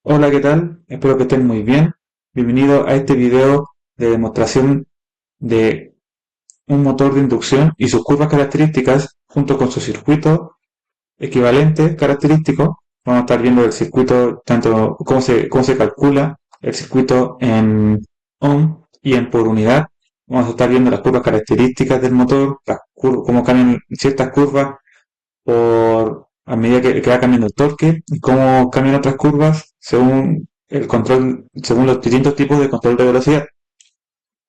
Hola, ¿qué tal? Espero que estén muy bien. Bienvenido a este video de demostración de un motor de inducción y sus curvas características junto con su circuito equivalente característico. Vamos a estar viendo el circuito, tanto cómo se calcula el circuito en ohm y en por unidad. Vamos a estar viendo las curvas características del motor, cómo cambian ciertas curvas a medida que va cambiando el torque y cómo cambian otras curvas según los distintos tipos de control de velocidad.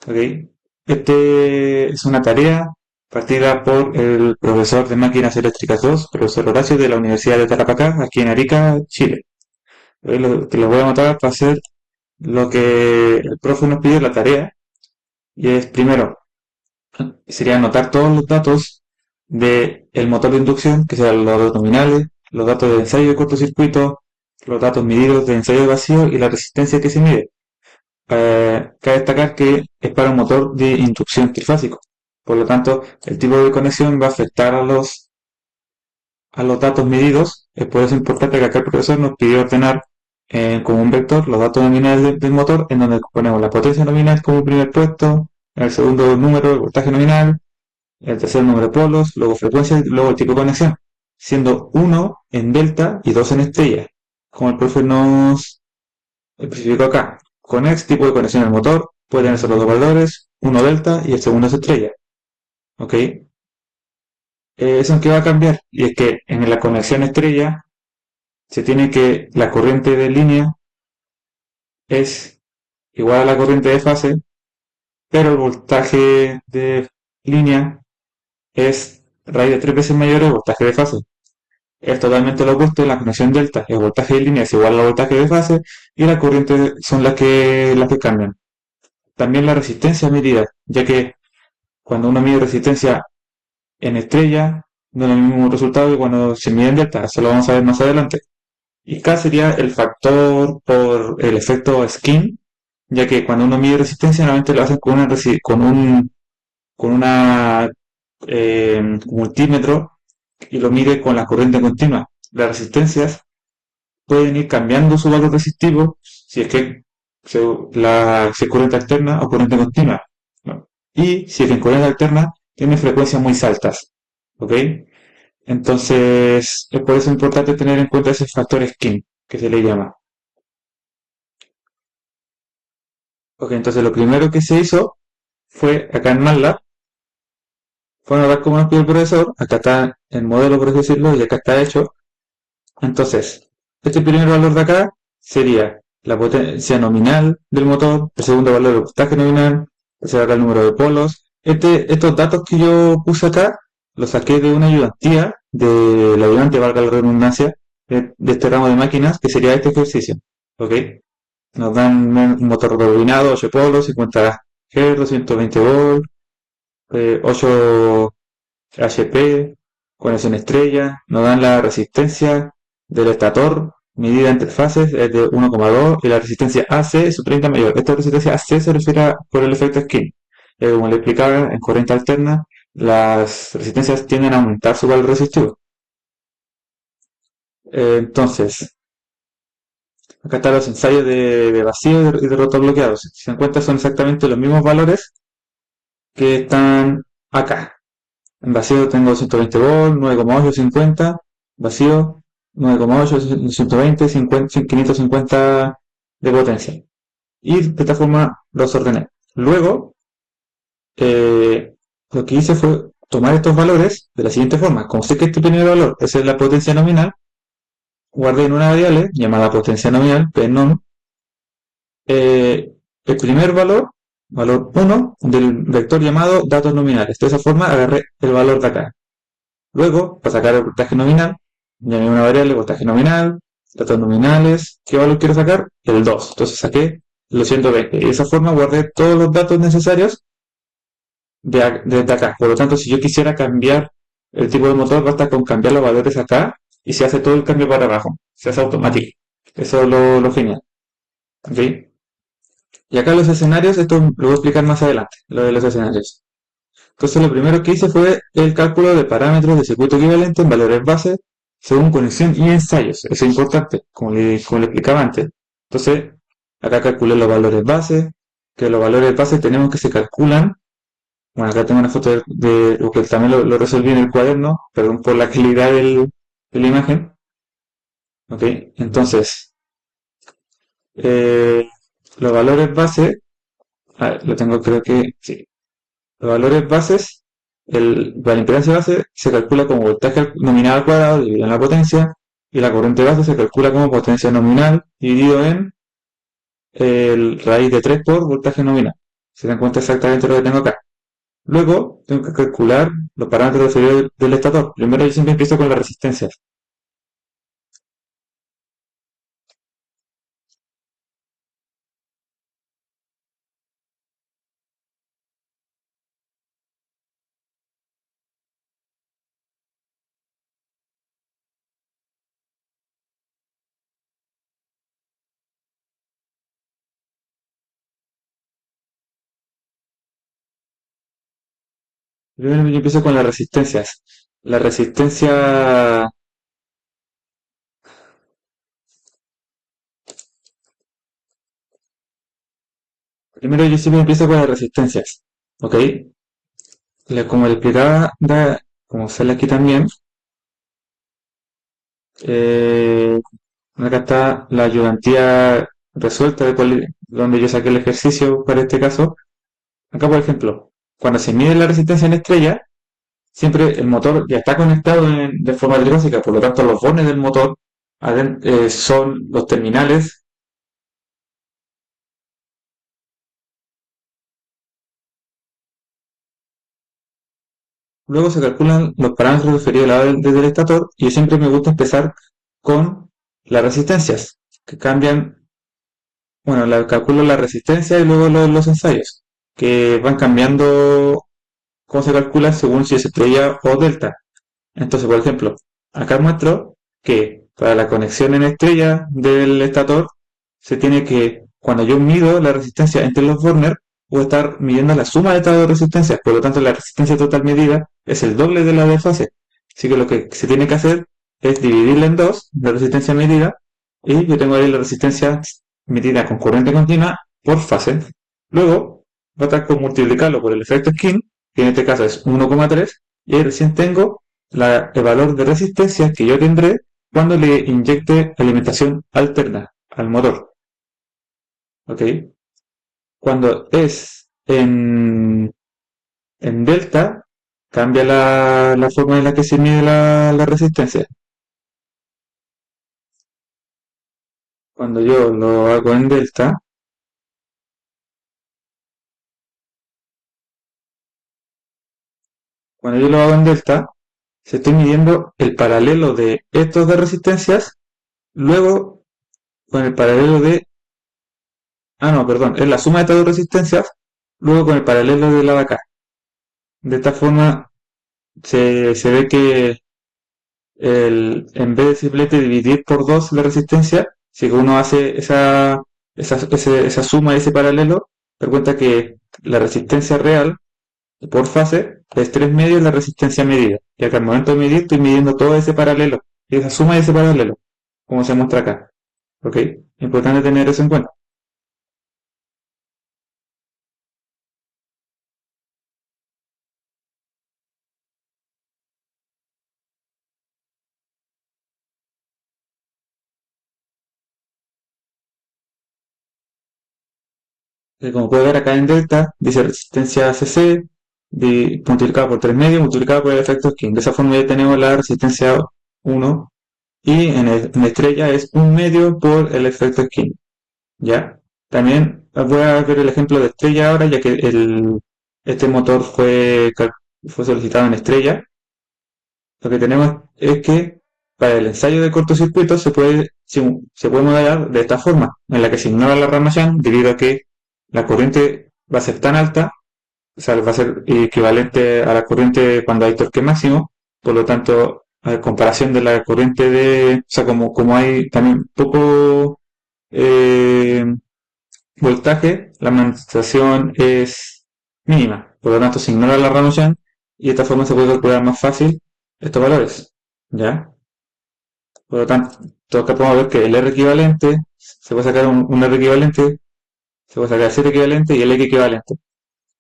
¿Ok? Este es una tarea partida por el profesor de Máquinas Eléctricas 2, profesor Horacio de la Universidad de Tarapacá, aquí en Arica, Chile. Lo que les voy a mostrar va a ser lo que el profe nos pidió en la tarea, y es primero, sería anotar todos los datos del motor de inducción, que sean los datos nominales, los datos de ensayo de cortocircuito, los datos medidos de ensayo de vacío y la resistencia que se mide. Cabe destacar que es para un motor de inducción trifásico. Por lo tanto, el tipo de conexión va a afectar a los datos medidos. Es por eso importante que acá el profesor nos pidió ordenar como un vector los datos nominales del motor, en donde ponemos la potencia nominal como primer puesto, en el segundo número el voltaje nominal, el tercer número de polos, luego frecuencia y luego el tipo de conexión, siendo uno en delta y 2 en estrella, como el profe nos especificó acá. Con X tipo de conexión al motor puede tener solo dos valores, uno delta y el segundo es estrella. ¿Ok? Eso en qué va a cambiar, y es que en la conexión estrella se tiene que la corriente de línea es igual a la corriente de fase, pero el voltaje de línea es raíz de 3 veces mayor al voltaje de fase. Es totalmente lo opuesto en la conexión delta. El voltaje de línea es igual al voltaje de fase y las corrientes son las que cambian. También la resistencia medida, ya que cuando uno mide resistencia en estrella, no es el mismo resultado que cuando se mide en delta. Eso lo vamos a ver más adelante. Y K sería el factor por el efecto skin, ya que cuando uno mide resistencia, normalmente lo hacen con una multímetro y lo mide con la corriente continua. Las resistencias pueden ir cambiando su valor resistivo si es que si es corriente alterna o corriente continua, ¿no? Y si es que en corriente alterna tiene frecuencias muy altas. ¿Ok? Entonces es por eso importante tener en cuenta ese factor skin que se le llama. Ok, entonces lo primero que se hizo fue acá en MATLAB, fue anotar cómo nos pidió el profesor. Acá está el modelo, por así decirlo, y acá está hecho. Entonces, este primer valor de acá sería la potencia nominal del motor, el segundo valor del voltaje nominal, será acá el número de polos. Estos datos que yo puse acá los saqué de una ayudantía, de la ayudante, valga la redundancia, de este ramo de máquinas, que sería este ejercicio. ¿Ok? Nos dan un motor rebobinado, 8 polos, 50 Hz, 220 volt, 8 HP, conexión estrella. Nos dan la resistencia del estator medida entre fases es de 1,2 y la resistencia AC es su 30 mayor. Esta resistencia AC se refiere por el efecto Skin. Como le explicaba, en corriente alterna las resistencias tienden a aumentar su valor resistivo. Entonces, acá están los ensayos de vacío y de rotor bloqueado. Si se dan cuenta, son exactamente los mismos valores que están acá. En vacío tengo 120 volts, 9,8, 50. Vacío, 9,8, 120, 50, 550 de potencia. Y de esta forma los ordené. Luego, lo que hice fue tomar estos valores de la siguiente forma. Como sé que este primer valor es la potencia nominal, guardé en una variable llamada potencia nominal, pnom, el primer valor, valor 1, del vector llamado datos nominales. De esa forma agarré el valor de acá. Luego, para sacar el voltaje nominal, llamé una variable voltaje nominal, datos nominales. ¿Qué valor quiero sacar? El 2. Entonces saqué los 120. Y de esa forma guardé todos los datos necesarios desde acá. Por lo tanto, si yo quisiera cambiar el tipo de motor, basta con cambiar los valores acá y se hace todo el cambio para abajo. Se hace automático. Eso es lo genial. ¿Ok? Y acá los escenarios, esto lo voy a explicar más adelante, lo de los escenarios. Entonces lo primero que hice fue el cálculo de parámetros de circuito equivalente en valores base según conexión y ensayos. Eso es importante, como le explicaba antes. Entonces, acá calculé los valores base, que los valores base tenemos que se calculan. Bueno, acá tengo una foto porque también lo resolví en el cuaderno, perdón por la calidad de la imagen. Ok, entonces, eh, los valores base, lo tengo creo que, sí, los valores bases, la impedancia base se calcula como voltaje nominal al cuadrado dividido en la potencia, y la corriente base se calcula como potencia nominal dividido en el raíz de 3 por voltaje nominal. Se dan cuenta exactamente lo que tengo acá. Luego, tengo que calcular los parámetros referidos del estator. Primero yo siempre empiezo con las resistencias. Primero yo empiezo con las resistencias. La resistencia... Primero yo siempre empiezo con las resistencias. ¿Ok? Como le explicaba, como sale aquí también, eh, acá está la ayudantía resuelta de donde yo saqué el ejercicio para este caso. Acá, por ejemplo, cuando se mide la resistencia en estrella, siempre el motor ya está conectado de forma trifásica, por lo tanto los bornes del motor son los terminales. Luego se calculan los parámetros referidos al lado del estator y siempre me gusta empezar con las resistencias, que cambian, bueno, calculo la resistencia y luego los ensayos, que van cambiando cómo se calcula según si es estrella o delta. Entonces, por ejemplo, acá muestro que para la conexión en estrella del estator se tiene que, cuando yo mido la resistencia entre los Borner, voy a estar midiendo la suma de estas dos resistencias, por lo tanto la resistencia total medida es el doble de la de fase. Así que lo que se tiene que hacer es dividirla en dos, la resistencia medida, y yo tengo ahí la resistencia medida con corriente continua por fase. Luego, va a estar con multiplicarlo por el efecto Skin, que en este caso es 1,3, y ahí recién tengo el valor de resistencia que yo tendré cuando le inyecte alimentación alterna al motor. ¿Ok? Cuando es en delta, cambia la forma en la que se mide la resistencia. Cuando yo lo hago en delta, cuando yo lo hago en delta, se estoy midiendo el paralelo de estos de resistencias, luego con el paralelo de, no, perdón, es la suma de estas dos resistencias, luego con el paralelo de la de acá. De esta forma se ve que en vez de simplemente dividir por dos la resistencia, si uno hace esa suma y ese paralelo, te das cuenta que la resistencia real por fase es 3 medios la resistencia medida. Y acá al momento de medir estoy midiendo todo ese paralelo, y esa suma y ese paralelo, como se muestra acá. ¿Ok? Importante tener eso en cuenta. Como puede ver acá en delta, dice resistencia CC multiplicada por 3 medios multiplicada por el efecto King. De esa forma ya tenemos la resistencia 1 y en estrella es 1 medio por el efecto King. ¿Ya? También voy a ver el ejemplo de estrella ahora, ya que este motor fue solicitado en estrella. Lo que tenemos es que para el ensayo de cortocircuito se puede modelar de esta forma, en la que se ignora la radiación debido a que la corriente va a ser tan alta, o sea, va a ser equivalente a la corriente cuando hay torque máximo, por lo tanto, a comparación de la corriente o sea, como hay también poco eh, voltaje, la magnetización es mínima, por lo tanto se ignora la radiación y de esta forma se puede calcular más fácil estos valores, ¿ya? Por lo tanto, acá podemos ver que el R equivalente se puede sacar un R equivalente, se puede sacar Z equivalente y el X equivalente.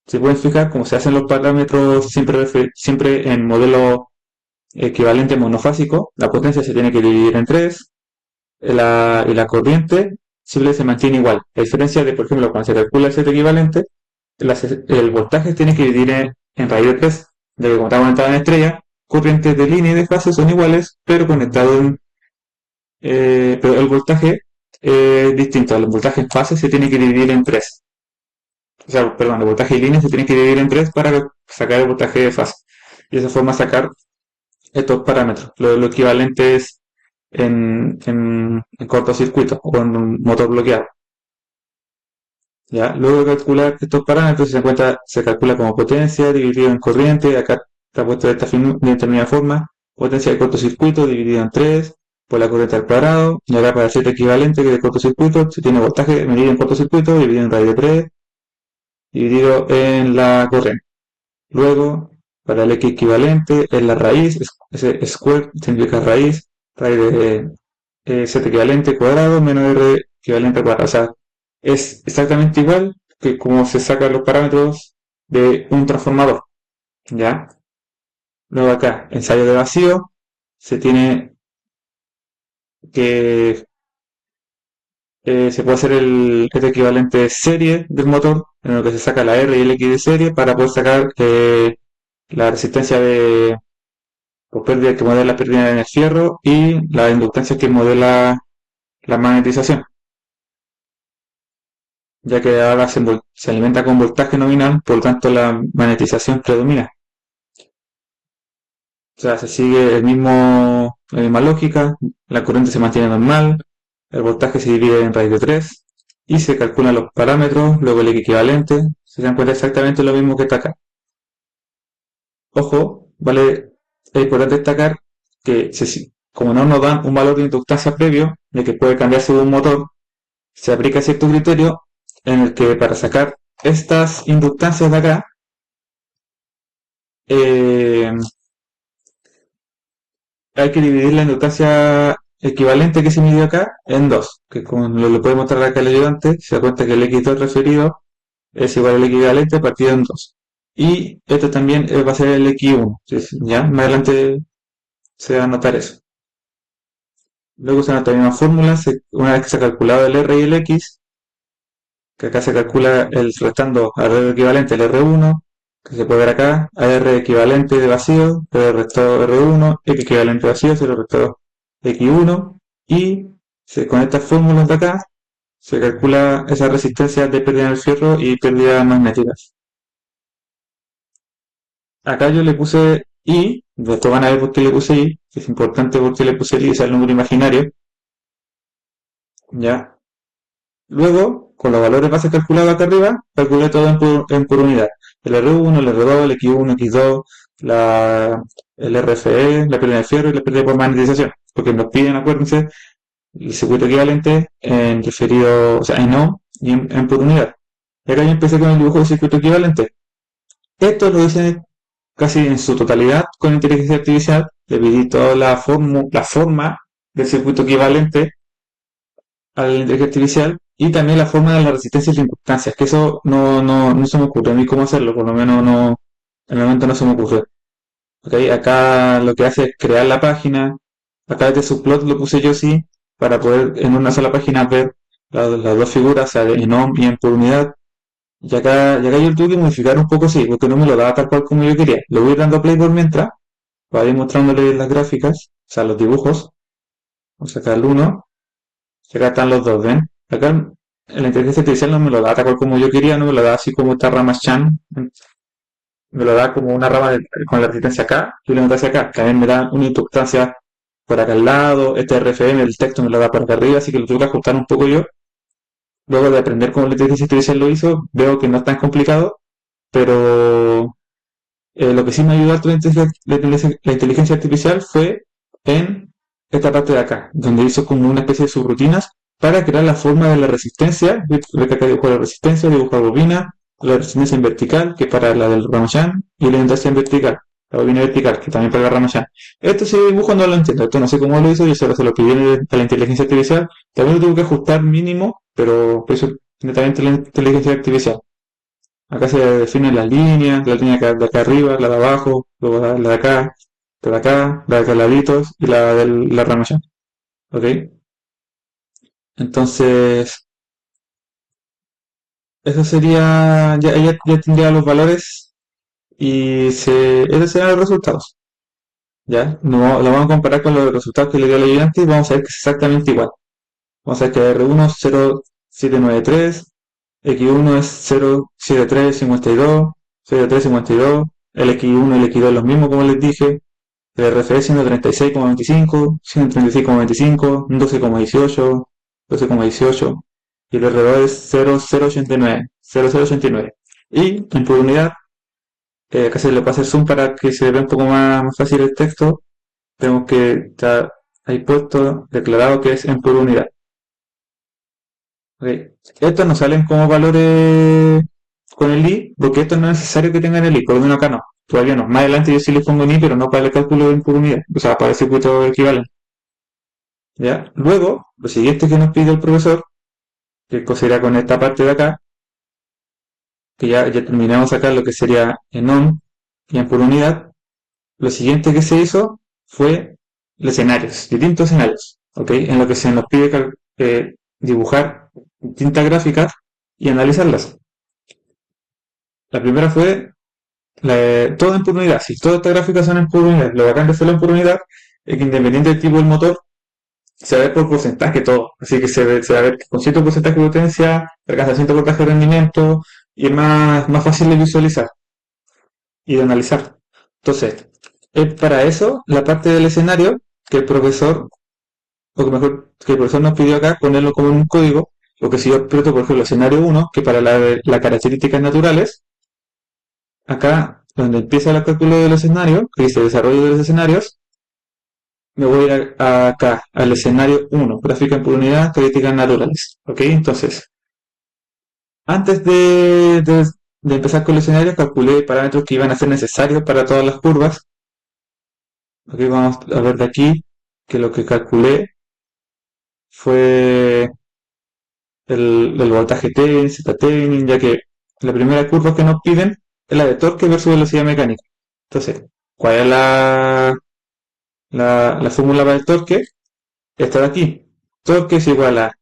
Se pueden fijar, como se hacen los parámetros siempre en modelo equivalente monofásico, la potencia se tiene que dividir en 3 y la corriente siempre se mantiene igual. A diferencia de, por ejemplo, cuando se calcula el Z equivalente, el voltaje tiene que dividir en raíz de 3, de que como está conectado en estrella, corrientes de línea y de fase son iguales, pero pero el voltaje es distinto. El voltaje en fase se tiene que dividir en 3. O sea, perdón, el voltaje de línea se tiene que dividir en 3 para sacar el voltaje de fase. Y de esa forma sacar estos parámetros. Lo equivalente es en cortocircuito o en un motor bloqueado. ¿Ya? Luego de calcular estos parámetros, se calcula como potencia dividido en corriente. Acá está puesto de esta determinada forma. Potencia de cortocircuito dividido en 3 por la corriente al cuadrado. Y acá para el Z equivalente que es de cortocircuito, se tiene voltaje medido en cortocircuito dividido en raíz de 3 dividido en la corriente. Luego, para el X equivalente, es la raíz, ese square significa raíz de Z equivalente cuadrado menos R equivalente cuadrado. O sea, es exactamente igual que como se sacan los parámetros de un transformador. ¿Ya? Luego acá, ensayo de vacío, se tiene que se puede hacer el equivalente serie del motor, en el que se saca la R y el X de serie para poder sacar la resistencia por pérdida que modela la pérdida en el fierro y la inductancia que modela la magnetización, ya que ahora se alimenta con voltaje nominal, por lo tanto la magnetización predomina. O sea, se sigue la misma lógica, la corriente se mantiene normal, el voltaje se divide en raíz de 3 y se calculan los parámetros, luego el equivalente, se dan cuenta exactamente lo mismo que está acá. Ojo, vale, es importante destacar que como no nos dan un valor de inductancia previo, de que puede cambiarse de un motor, se aplica cierto criterio en el que para sacar estas inductancias de acá, eh, hay que dividir la inductancia equivalente que se midió acá en 2, que como lo puede mostrar acá el ayudante, se da cuenta que el X2 referido es igual al equivalente partido en 2. Y esto también va a ser el X1, ¿ya? Más adelante se va a notar eso. Luego se anota la misma fórmula, una vez que se ha calculado el R y el X, que acá se calcula el restando al R equivalente el R1, que se puede ver acá, a R equivalente de vacío, se le restó R1, X equivalente de vacío, se le restó X1, y con estas fórmulas de acá, se calcula esa resistencia de pérdida en el fierro y pérdida magnéticas. Acá yo le puse I, después van a ver por qué le puse I, que es importante porque le puse I, es el número imaginario, ¿ya? Luego, con los valores bases calculados acá arriba, calculé todo en por unidad. El R1, el R2, el X1, X2, el RFE, la pérdida de fierro y la pérdida por magnetización. Porque nos piden, acuérdense, el circuito equivalente en referido, o sea, en ohm y en por unidad. Y acá yo empecé con el dibujo del circuito equivalente. Esto lo hice casi en su totalidad con inteligencia artificial. Le pedí toda la forma del circuito equivalente a la inteligencia artificial y también la forma de las resistencias y inductancias, que eso no se me ocurre a mí cómo hacerlo, por lo menos no, en el momento no se me ocurre. Okay, acá lo que hace es crear la página, acá desde su plot lo puse yo sí, para poder en una sola página ver las dos figuras, o sea, en ohm y en por unidad. Y acá yo tuve que modificar un poco, sí, porque no me lo daba tal cual como yo quería. Le voy a ir dando play por mientras, para ir mostrándole las gráficas, o sea, los dibujos. Vamos a sacar el uno. Y acá están los dos, ¿ven? Acá en la inteligencia artificial no me lo da tal cual como yo quería, no me lo da así como esta rama Chan. Me lo da como una rama con la resistencia acá y una inductancia acá. También me da una inductancia por acá al lado, este RFM, el texto me lo da por acá arriba, así que lo tuve que ajustar un poco yo. Luego de aprender cómo la inteligencia artificial lo hizo, veo que no es tan complicado, pero lo que sí me ayudó la inteligencia artificial fue en esta parte de acá, donde hizo como una especie de subrutinas para crear la forma de la resistencia. Ve que acá dibujo la resistencia, dibujo la bobina, la resistencia en vertical, que es para la del Ramachan, y la inductancia en vertical. la bobina vertical, que también puede agarrar más. Esto si dibujo no lo entiendo, esto no sé cómo lo hizo, yo solo se lo pedí a la inteligencia artificial, también lo tuve que ajustar mínimo, pero eso netamente la inteligencia artificial. Acá se definen las líneas, la línea de acá arriba, la de abajo, luego la de acá, la de acá, la de acá laditos y la de la ramación. ¿Ok? Entonces, eso sería, ya tendría los valores y esos serán los resultados. ¿Ya? No, lo vamos a comparar con los resultados que le dio la ayudante y vamos a ver que es exactamente igual. Vamos a ver que R1 es 0,793, X1 es 0,7352, 0,352, el X1 y el X2 es lo mismo como les dije, el RFE 136,25, 136,25, 12,18, 12,18 y el R2 es 0,089, 0,089. Y en por unidad, acá se le pasa el zoom para que se vea un poco más fácil el texto, tenemos que estar ahí puesto, declarado que es en por unidad. Okay. Estos no salen como valores con el i, porque esto no es necesario que tengan el i, por lo menos acá no, todavía no. Más adelante yo sí les pongo en i, pero no para el cálculo en por unidad, o sea, para el circuito equivalente. ¿Ya? Luego, lo siguiente que nos pide el profesor, que será con esta parte de acá, que ya terminamos acá lo que sería en on y en por unidad, lo siguiente que se hizo fue los escenarios, distintos escenarios, ¿ok? En lo que se nos pide dibujar distintas gráficas y analizarlas. La primera fue todo en por unidad. Si todas estas gráficas son en por unidad, lo bacán de hacerlo en por unidad es que independiente del tipo del motor, se ve por porcentaje todo. Así que se va a ver que con cierto porcentaje de potencia alcanza cierto porcentaje de rendimiento y es más fácil de visualizar y de analizar. Entonces, es para eso la parte del escenario que el profesor, o que mejor que el profesor nos pidió acá, ponerlo como en un código, lo que si yo aprieto, por ejemplo, escenario 1, que para las características naturales, acá donde empieza el cálculo del escenario, que dice desarrollo de los escenarios, me voy a ir acá, al escenario 1, gráfica por unidad, características naturales. ¿Ok? Entonces, antes de empezar con el escenario, calculé parámetros que iban a ser necesarios para todas las curvas. Ok, vamos a ver de aquí que lo que calculé fue el voltaje Thevenin, Z Thevenin, ya que la primera curva que nos piden es la de torque versus velocidad mecánica. Entonces, ¿cuál es la fórmula para el torque? Esta de aquí. Torque es igual a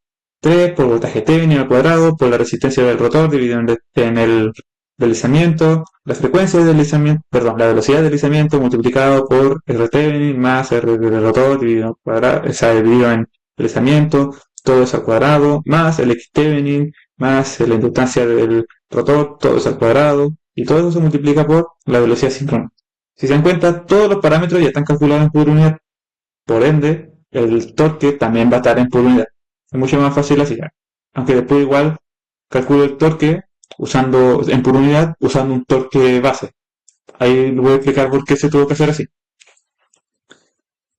3 por voltaje Thevenin al cuadrado por la resistencia del rotor dividido en el deslizamiento, la frecuencia de deslizamiento, perdón, la velocidad de deslizamiento multiplicado por R Thevenin más R del rotor dividido, al cuadrado, o sea, dividido en deslizamiento, todo eso al cuadrado, más el X Thevenin, más la inductancia del rotor, todo eso al cuadrado, y todo eso se multiplica por la velocidad síncrona. Si se dan cuenta, todos los parámetros ya están calculados en por unidad. Por ende, el torque también va a estar en por unidad. Es mucho más fácil así. Aunque después igual calculo el torque usando en por unidad, usando un torque base. Ahí voy a explicar por qué se tuvo que hacer así.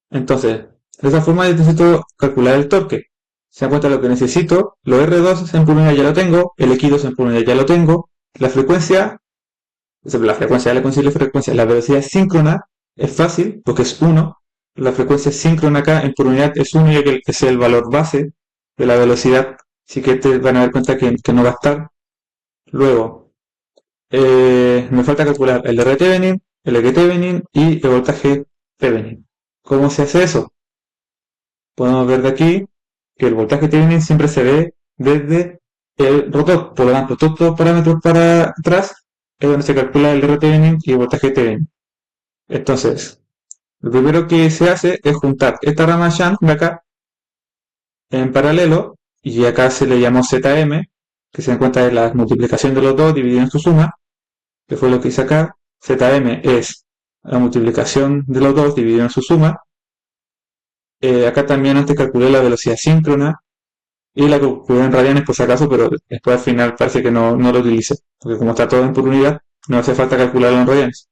Entonces, de esa forma yo necesito calcular el torque. Se dan cuenta lo que necesito. Los R2 en por unidad ya lo tengo. El X2 en por unidad ya lo tengo. La frecuencia ya le consigo la frecuencia. La velocidad síncrona es fácil porque es 1. La frecuencia síncrona acá en por unidad es 1 ya que es el valor base de la velocidad. Así que te van a dar cuenta que no va a estar. Luego, me falta calcular el R Thevenin, el X Thevenin y el voltaje Thevenin. ¿Cómo se hace eso? Podemos ver de aquí que el voltaje Thevenin siempre se ve desde el rotor. Por lo tanto, todos los parámetros para atrás es donde se calcula el R Thevenin y el voltaje Thevenin. Entonces, lo primero que se hace es juntar esta rama shunt de acá en paralelo y acá se le llamó ZM, que se encuentra en la multiplicación de los dos dividido en su suma, que fue lo que hice acá. ZM es la multiplicación de los dos dividido en su suma. Acá también antes calculé la velocidad síncrona y la calculé en radianes por si acaso, pero después al final parece que no lo utilicé, porque como está todo en por unidad, no hace falta calcularlo en radianes.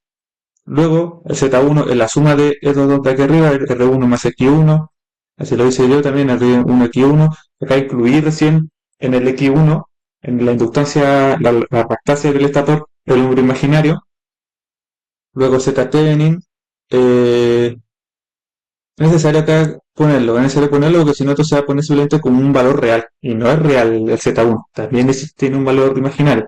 Luego, el Z1 es la suma de estos dos de aquí arriba, el R1 más X1, así lo hice yo también, R1 X1, acá incluí recién en el X1, en la inductancia, la reactancia del estator, el número imaginario, Luego Z-Thevenin, es necesario acá ponerlo, es necesario ponerlo porque si no esto se va a poner simplemente como un valor real, y no es real el Z1, también tiene un valor imaginario.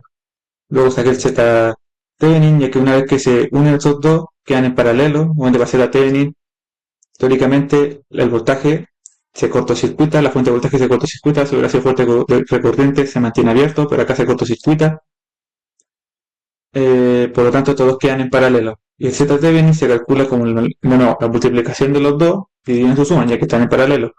Luego saqué el Z-Thevenin, ya que una vez que se unen esos dos, quedan en paralelo, donde va a ser Z-Thevenin, teóricamente el voltaje se cortocircuita, la fuente de voltaje se cortocircuita, su gracia fuerte recurrente se mantiene abierto, pero acá se cortocircuita, por lo tanto todos quedan en paralelo. Y el Z-Thevenin se calcula como la multiplicación de los dos dividido en su suma, ya que están en paralelo.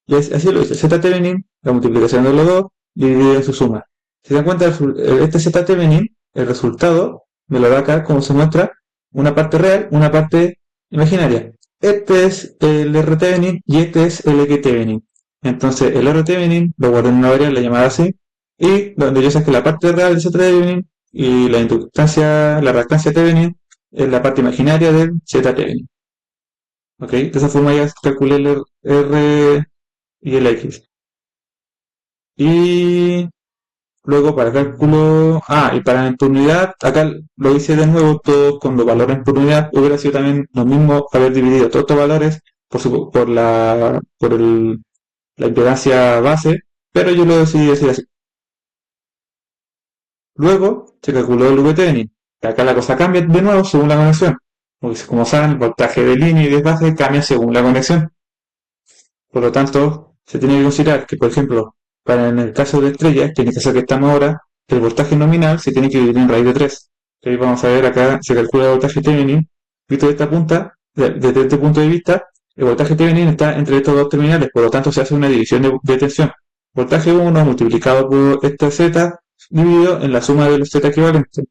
Y así lo dice, Z-Thevenin, la multiplicación de los dos dividido en su suma. Si se dan cuenta, este Z-Thevenin, el resultado, me lo da acá como se muestra una parte real, una parte imaginaria. Este es el R-Thevenin y este es el X-Thevenin. Entonces el R-Thevenin lo guardo en una variable llamada así, y donde yo saqué la parte real de Z-Thevenin y la inductancia, la reactancia Thevenin es la parte imaginaria del Z-Thevenin. ¿Ok? De esa forma ya calculé el R y el X. Y luego para cálculo, y para por unidad, acá lo hice de nuevo todo con los valores por unidad. Hubiera sido también lo mismo haber dividido todos estos valores la impedancia base, pero yo lo decidí hacer así. Luego se calculó el VTN. Acá la cosa cambia de nuevo según la conexión. Porque como saben, el voltaje de línea y de base cambia según la conexión. Por lo tanto, se tiene que considerar que, por ejemplo, para en el caso de estrellas, que en este caso que estamos ahora, el voltaje nominal se tiene que dividir en raíz de 3. Ahí vamos a ver acá, se calcula el voltaje Thevenin. Visto de esta punta, desde este punto de vista, el voltaje Thevenin está entre estos dos terminales, por lo tanto se hace una división de tensión. Voltaje 1 multiplicado por este Z dividido en la suma de los Z equivalentes.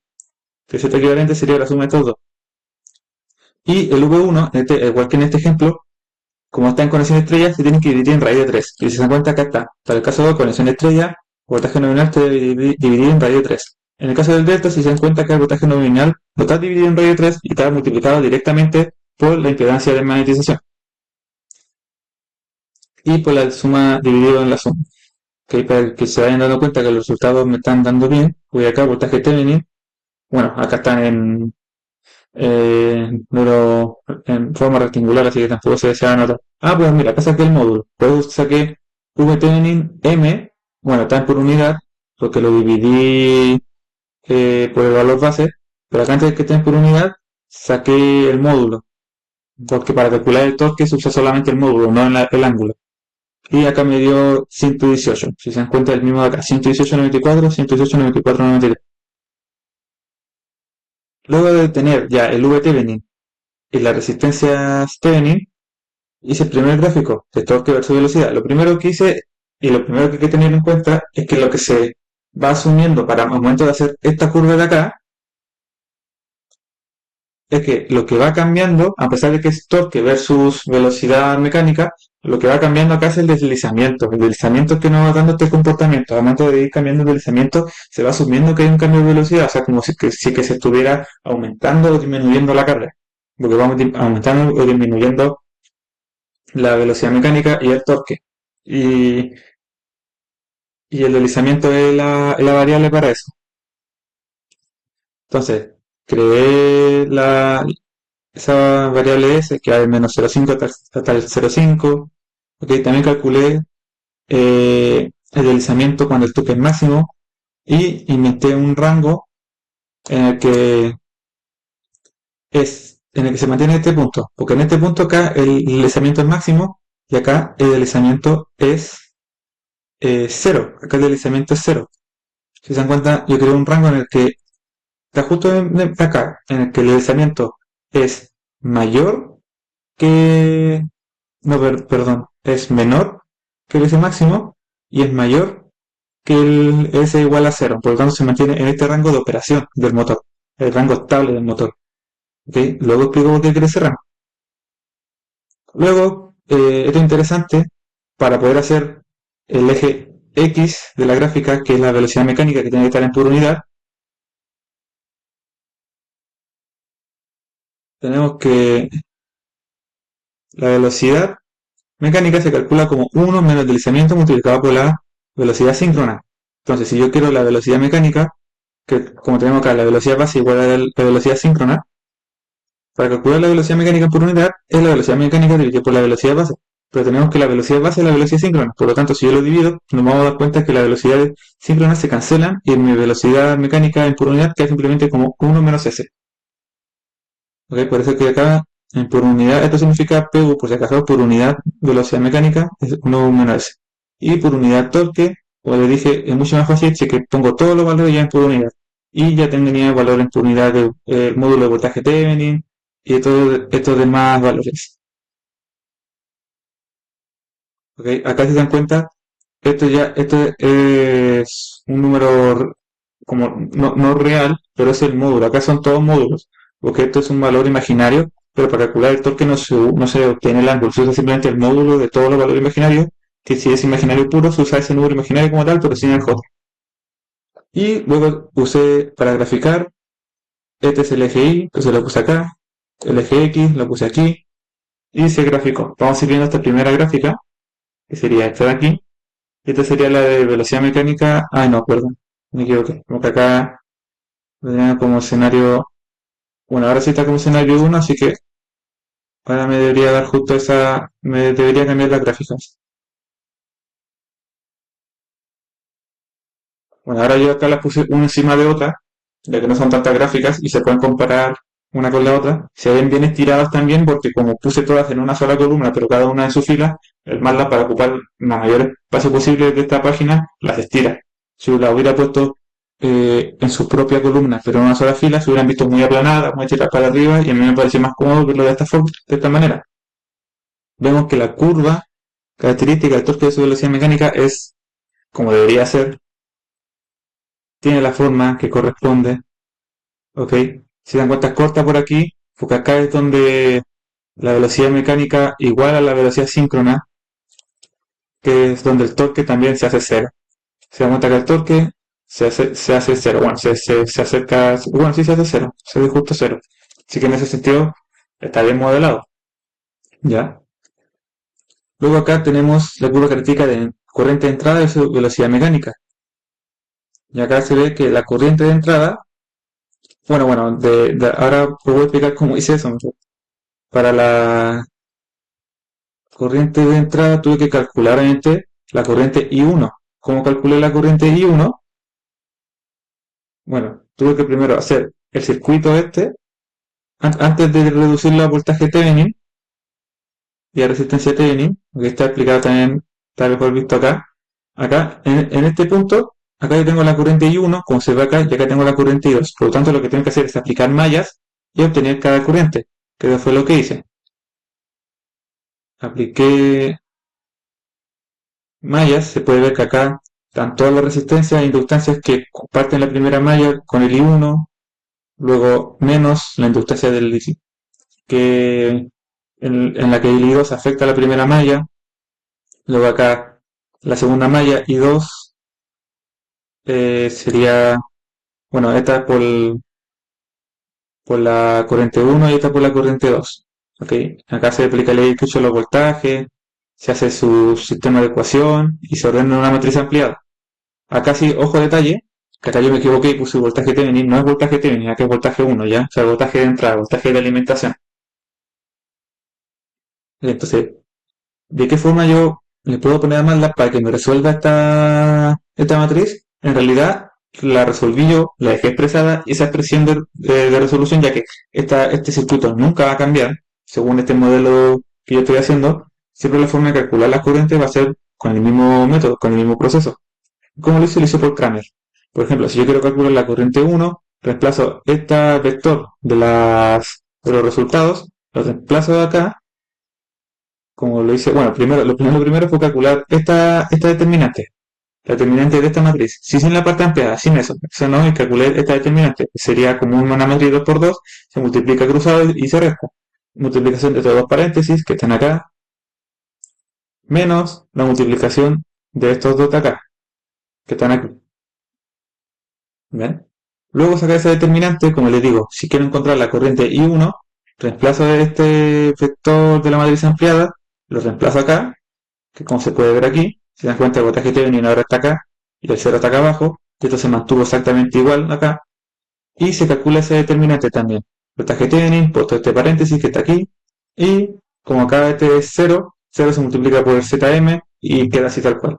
Que Z equivalente sería la suma de estos dos. Y el V1, igual que en este ejemplo, como está en conexión estrella, se tiene que dividir en raíz de 3. Y si se dan cuenta, acá está. Para el caso de conexión estrella, voltaje nominal se debe dividir en raíz de 3. En el caso del delta, si se dan cuenta que el voltaje nominal no está dividido en raíz de 3 y está multiplicado directamente por la impedancia de magnetización. Y por la suma dividido en la suma. ¿Okay? Para que se vayan dando cuenta que los resultados me están dando bien, voy acá, voltaje Thevenin. Bueno, acá están en forma rectangular, así que tampoco se va a notar. Pues mira, acá saqué el módulo. Pues saqué VThevenin M, bueno, está por unidad, porque lo dividí por el valor base, pero acá antes de que estén por unidad, saqué el módulo, porque para calcular el torque se usa solamente el módulo, no el ángulo. Y acá me dio 118, si se dan cuenta el mismo de acá, 118,94, 118,94,93. Luego de tener ya el VThevenin y la resistencia Thevenin, hice el primer gráfico de torque versus velocidad. Lo primero que hice y lo primero que hay que tener en cuenta es que lo que se va asumiendo para el momento de hacer esta curva de acá es que lo que va cambiando, a pesar de que es torque versus velocidad mecánica, lo que va cambiando acá es el deslizamiento. El deslizamiento es que nos va dando este comportamiento. Al momento de ir cambiando el deslizamiento, se va asumiendo que hay un cambio de velocidad, o sea, como si que se estuviera aumentando o disminuyendo la carga. Porque vamos aumentando o disminuyendo la velocidad mecánica y el torque. Y, y el deslizamiento es la variable para eso. Entonces, creé esa variable S que va del menos 0,5 hasta el 0,5. Okay, también calculé el deslizamiento cuando el toque es máximo y inventé un rango en el que se mantiene este punto, porque en este punto acá el deslizamiento es máximo y acá el deslizamiento es 0, acá el deslizamiento es 0. Si se dan cuenta, yo creo un rango en el que está justo acá, en el que el deslizamiento es mayor que... No, perdón, es menor que el S máximo y es mayor que el S igual a 0. Por lo tanto, se mantiene en este rango de operación del motor, el rango estable del motor. ¿Okay? Luego explico por qué quiere ese rango. Luego, esto es interesante para poder hacer el eje X de la gráfica, que es la velocidad mecánica que tiene que estar en pura unidad. Tenemos que la velocidad mecánica se calcula como 1 menos el deslizamiento multiplicado por la velocidad síncrona. Entonces, si yo quiero la velocidad mecánica, que como tenemos acá la velocidad base igual a la velocidad síncrona, Para calcular la velocidad mecánica por unidad es la velocidad mecánica dividida por la velocidad base. Pero tenemos que la velocidad base es la velocidad síncrona. Por lo tanto, si yo lo divido, nos vamos a dar cuenta que las velocidades síncronas se cancelan y mi velocidad mecánica en por unidad queda simplemente como 1 menos s. ¿Ok? Por eso que acá en por unidad, esto significa PU, por si acaso, por unidad velocidad mecánica es 1 menos s. Y por unidad torque, como les dije, es mucho más fácil si que pongo todos los valores ya en por unidad. Y ya tendría el valor en por unidad del módulo de voltaje Thevenin y todos estos demás valores. ¿Ok? Acá si se dan cuenta, esto es un número como no real, pero es el módulo. Acá son todos módulos, porque esto es un valor imaginario, pero para calcular el torque no se obtiene el ángulo, se usa simplemente el módulo de todos los valores imaginarios, que si es imaginario puro, se usa ese número imaginario como tal, pero sin el J. Y luego usé para graficar, este es el eje Y, entonces lo puse acá, el eje X lo puse aquí, y se graficó. Vamos a ir viendo esta primera gráfica, que sería esta de aquí. Esta sería la de velocidad mecánica. Ah, no, perdón, me equivoqué. Como que acá tenía como escenario. Bueno, ahora sí está como escenario 1, así que ahora me debería dar justo esa. Me debería cambiar las gráficas. Bueno, ahora yo acá las puse una encima de otra, ya que no son tantas gráficas y se pueden comparar una con la otra. Se ven bien estiradas también porque como puse todas en una sola columna, pero cada una en su fila, el MATLAB para ocupar el mayor espacio posible de esta página las estira. Si la hubiera puesto en sus propias columnas, pero en una sola fila, se hubieran visto muy aplanadas, muy tiradas para arriba y a mí me parece más cómodo verlo de esta forma, de esta manera. Vemos que la curva característica del torque de su velocidad mecánica es como debería ser, tiene la forma que corresponde. ¿Ok? Si dan cuenta, corta por aquí, porque acá es donde la velocidad mecánica igual a la velocidad síncrona, que es donde el torque también se hace cero. Se dan cuenta que el torque se hace cero. Bueno, se acerca, bueno, sí se hace cero, se hace justo cero. Así que en ese sentido está bien modelado. ¿Ya? Luego acá tenemos la curva característica de corriente de entrada y su velocidad mecánica. Y acá se ve que la corriente de entrada, bueno, ahora os voy a explicar cómo hice eso mejor. Para la corriente de entrada tuve que calcular obviamente la corriente I1. ¿Cómo calculé la corriente I1? Bueno, tuve que primero hacer el circuito este, antes de reducirlo a voltaje Thevenin y a resistencia Thevenin, que está explicado también, tal vez por visto acá. Acá, en este punto, acá yo tengo la corriente I1, como se ve acá, y acá tengo la corriente I2. Por lo tanto, lo que tengo que hacer es aplicar mallas y obtener cada corriente, que fue lo que hice. Apliqué mallas, se puede ver que acá están todas las resistencias e inductancias que comparten la primera malla con el I1, luego menos la inductancia del que en la que el I2 afecta a la primera malla, luego acá la segunda malla I2 sería, bueno, esta es por la corriente 1 y esta por la corriente 2. ¿Ok? Acá se aplica la ley de los voltajes, se hace su sistema de ecuación y se ordena una matriz ampliada. Acá sí, ojo detalle, que acá yo me equivoqué y puse voltaje Thevenin, no es voltaje Thevenin, acá es voltaje 1, ¿ya? O sea, voltaje de entrada, voltaje de alimentación. Entonces, ¿de qué forma yo le puedo poner a MATLAB para que me resuelva esta matriz? En realidad, la resolví yo, la dejé expresada y esa expresión de resolución, ya que este circuito nunca va a cambiar, según este modelo que yo estoy haciendo, siempre la forma de calcular las corrientes va a ser con el mismo método, con el mismo proceso. ¿Cómo lo hice? Lo hice por Kramer. Por ejemplo, si yo quiero calcular la corriente 1, reemplazo este vector de los resultados, lo reemplazo de acá, como lo hice, bueno, lo primero fue calcular esta determinante, la determinante de esta matriz. Si sin la parte ampliada, sin eso no, y calculé esta determinante, sería como una matriz 2 por 2, se multiplica cruzado y se resta. Multiplicación de estos dos paréntesis que están acá, menos la multiplicación de estos dos de acá, que están aquí. ¿Ven? Luego sacar esa determinante, como les digo, si quiero encontrar la corriente I1, reemplazo este vector de la matriz ampliada, lo reemplazo acá, que como se puede ver aquí, se dan cuenta el voltaje Thevenin ahora está acá, y el cero está acá abajo, y esto se mantuvo exactamente igual acá, y se calcula ese determinante también. voltaje Thevenin, puesto este paréntesis que está aquí, y como acá este es 0, 0 se multiplica por el ZM y queda así tal cual.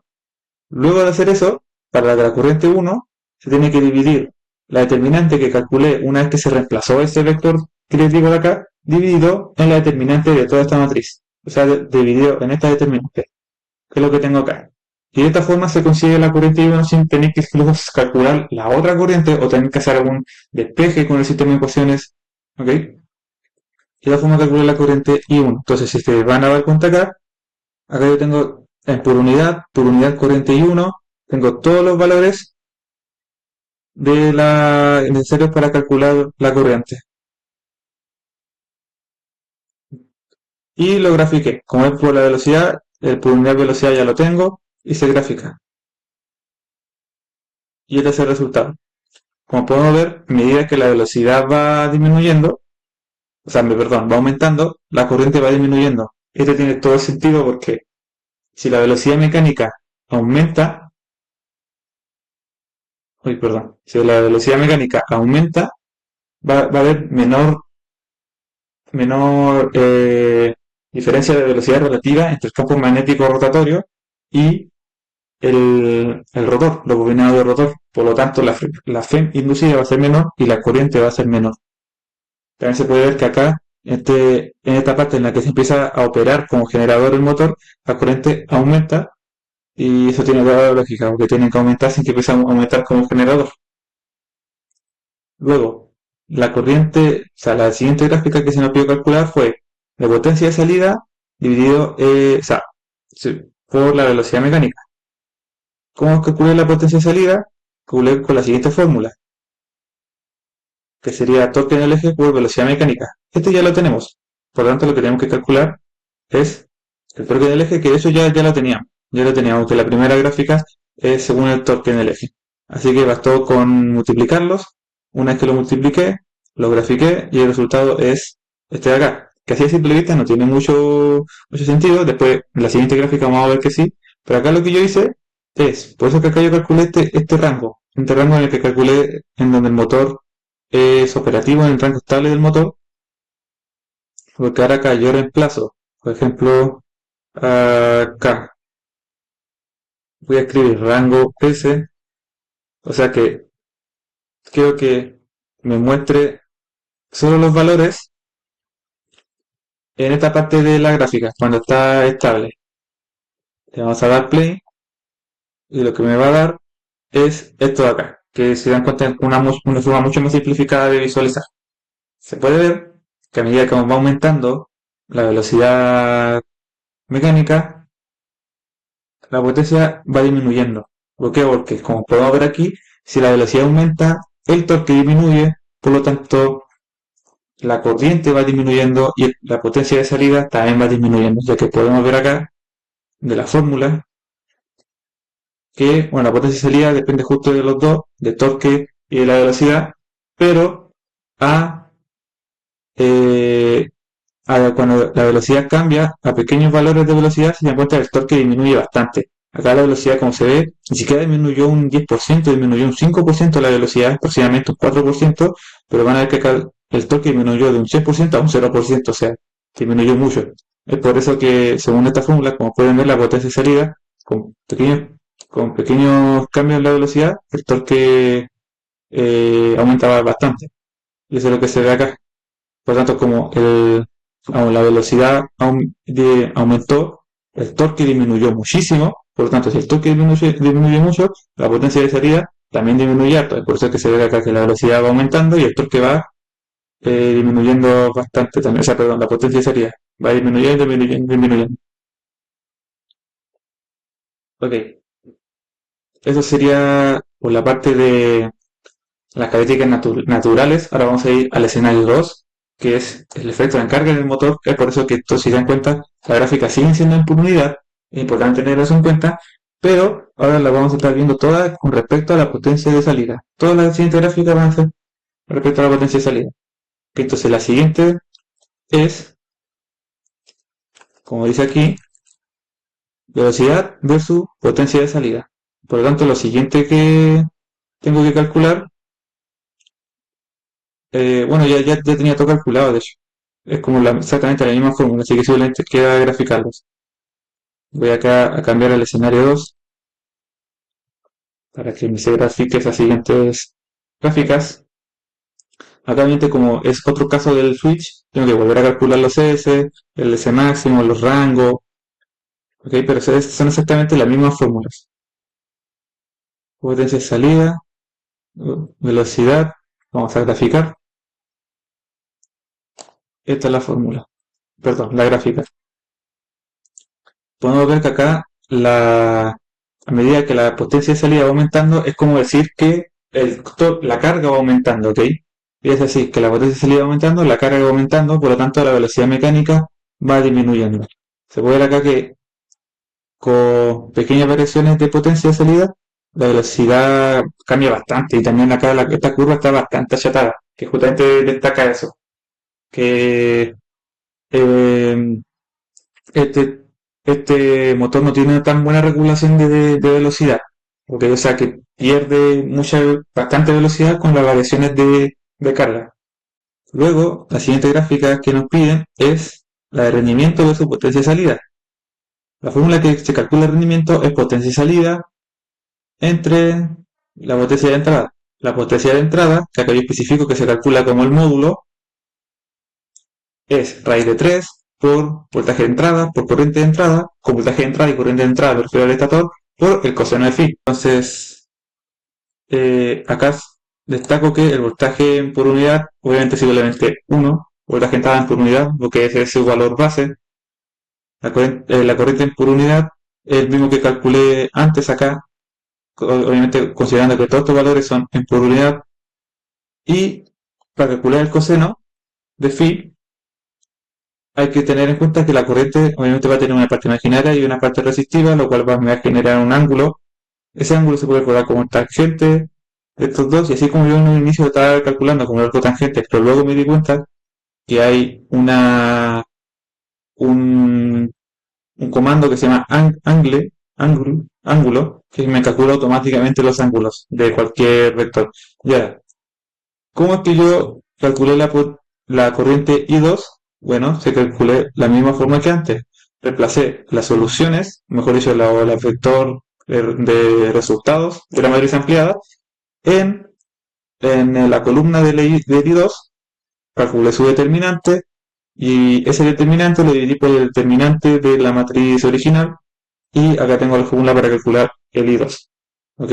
Luego de hacer eso, para la corriente 1, se tiene que dividir la determinante que calculé una vez que se reemplazó este vector que les digo de acá, dividido en la determinante de toda esta matriz. O sea, dividido en esta determinante, que es lo que tengo acá. Y de esta forma se consigue la corriente 1 sin tener que incluso calcular la otra corriente o tener que hacer algún despeje con el sistema de ecuaciones. ¿Ok? Y de esta forma calculé la corriente I1. Entonces, si se van a dar cuenta acá yo tengo por unidad corriente I1, tengo todos los valores necesarios para calcular la corriente. Y lo grafiqué. Como es por la velocidad, el por unidad de velocidad ya lo tengo y se grafica. Y este es el resultado. Como podemos ver, a medida que la velocidad va disminuyendo, o sea, perdón, va aumentando, la corriente va disminuyendo. Este tiene todo el sentido porque si la velocidad mecánica aumenta, perdón, si la velocidad mecánica aumenta, va a haber menor diferencia de velocidad relativa entre el campo magnético rotatorio y el rotor, lo bobinado del rotor. Por lo tanto, la FEM inducida va a ser menor y la corriente va a ser menor. También se puede ver que acá, en esta parte en la que se empieza a operar como generador el motor, la corriente aumenta y eso tiene toda la lógica, porque tiene que aumentar sin que empiece a aumentar como generador. Luego, la corriente, o sea, la siguiente gráfica que se nos pidió calcular fue la potencia de salida dividido, o sea, por la velocidad mecánica. ¿Cómo calculé la potencia de salida? Calculé con la siguiente fórmula, que sería torque en el eje por velocidad mecánica. Este ya lo tenemos. Por lo tanto, lo que tenemos que calcular es el torque en el eje, que eso ya lo teníamos. Ya lo teníamos, que la primera gráfica es según el torque en el eje. Así que bastó con multiplicarlos. Una vez que lo multipliqué, lo grafiqué y el resultado es este de acá. Que así a simple vista no tiene mucho sentido. Después, en la siguiente gráfica vamos a ver que sí. Pero acá lo que yo hice es, por eso que acá yo calculé este rango. Este rango en el que calculé en donde el motor es operativo en el rango estable del motor. Porque ahora acá yo reemplazo, por ejemplo, acá voy a escribir rango S, o sea que quiero que me muestre solo los valores en esta parte de la gráfica, cuando está estable. Le vamos a dar play y lo que me va a dar es esto de acá, que se dan cuenta una forma mucho más simplificada de visualizar. Se puede ver que a medida que va aumentando la velocidad mecánica, la potencia va disminuyendo. ¿Por qué? Porque como podemos ver aquí, si la velocidad aumenta, el torque disminuye, por lo tanto la corriente va disminuyendo y la potencia de salida también va disminuyendo, ya que podemos ver acá de la fórmula que, bueno, la potencia de salida depende justo de los dos, del torque y de la velocidad, pero a, eh, cuando la velocidad cambia a pequeños valores de velocidad, se dan cuenta que el torque disminuye bastante. Acá la velocidad, como se ve, ni siquiera disminuyó un 10%, disminuyó un 5% la velocidad, aproximadamente un 4%, pero van a ver que acá el torque disminuyó de un 6% a un 0%, o sea, disminuyó mucho. Es por eso que, según esta fórmula, como pueden ver, la potencia de salida, con pequeños, con pequeños cambios en la velocidad, el torque aumentaba bastante. Y eso es lo que se ve acá. Por lo tanto, la velocidad aumentó, el torque disminuyó muchísimo. Por lo tanto, si el torque disminuye mucho, la potencia de salida también disminuye harto. Es por eso que se ve acá que la velocidad va aumentando y el torque va disminuyendo bastante también. O sea, perdón, la potencia de salida va disminuyendo, disminuyendo, disminuyendo. Ok, eso sería por la parte de las características naturales. Ahora vamos a ir al escenario 2, que es el efecto de encarga en el motor. Es por eso que esto, si se dan cuenta, la gráfica sigue siendo en por unidad. Es importante tener eso en cuenta. Pero ahora la vamos a estar viendo todas con respecto a la potencia de salida. Todas las siguientes gráficas van a ser respecto a la potencia de salida. Entonces la siguiente es, como dice aquí, velocidad versus potencia de salida. Por lo tanto, lo siguiente que tengo que calcular Bueno, ya tenía todo calculado, de hecho. Es como exactamente la misma fórmula, así que simplemente queda graficarlos. Voy acá a cambiar el escenario 2 para que se grafique esas siguientes gráficas. Acá obviamente como es otro caso del switch, tengo que volver a calcular los S, el S máximo, los rangos, ok, pero son exactamente las mismas fórmulas. Potencia de salida, velocidad, vamos a graficar. Esta es la fórmula, perdón, la gráfica. Podemos ver que acá a medida que la potencia de salida va aumentando, es como decir que la carga va aumentando, ¿ok? Y es así, que la potencia de salida va aumentando, la carga va aumentando, por lo tanto la velocidad mecánica va disminuyendo. Se puede ver acá que con pequeñas variaciones de potencia de salida, la velocidad cambia bastante y también acá esta curva está bastante achatada, que justamente destaca eso, que eh, este, este motor no tiene tan buena regulación de velocidad, porque, o sea que pierde bastante velocidad con las variaciones de carga. Luego, la siguiente gráfica que nos piden es la de rendimiento versus potencia de salida. La fórmula que se calcula el rendimiento es potencia de salida entre la potencia de entrada. La potencia de entrada, que acá yo especifico que se calcula como el módulo, es raíz de 3 por voltaje de entrada, por corriente de entrada, con voltaje de entrada y corriente de entrada me refiero al estator, por el coseno de phi. Entonces, acá destaco que el voltaje por unidad, obviamente es simplemente 1, voltaje de entrada por unidad, lo que es su valor base. La corriente por unidad es el mismo que calculé antes acá, obviamente considerando que todos estos valores son en por unidad. Y para calcular el coseno de phi, hay que tener en cuenta que la corriente obviamente va a tener una parte imaginaria y una parte resistiva, lo cual me va a generar un ángulo. Ese ángulo se puede calcular como tangente de estos dos, y así como yo en un inicio estaba calculando como algo tangente, pero luego me di cuenta que hay un, un comando que se llama ángulo, que me calcula automáticamente los ángulos de cualquier vector. Ya, ¿cómo es que yo calculé la corriente I2? Bueno, se calculé la misma forma que antes. Reemplacé las soluciones, mejor dicho, la vector de resultados de la matriz ampliada, en, en la columna del I2, calculé su determinante y ese determinante lo dividí por el determinante de la matriz original y acá tengo la fórmula para calcular el I2. ¿Ok?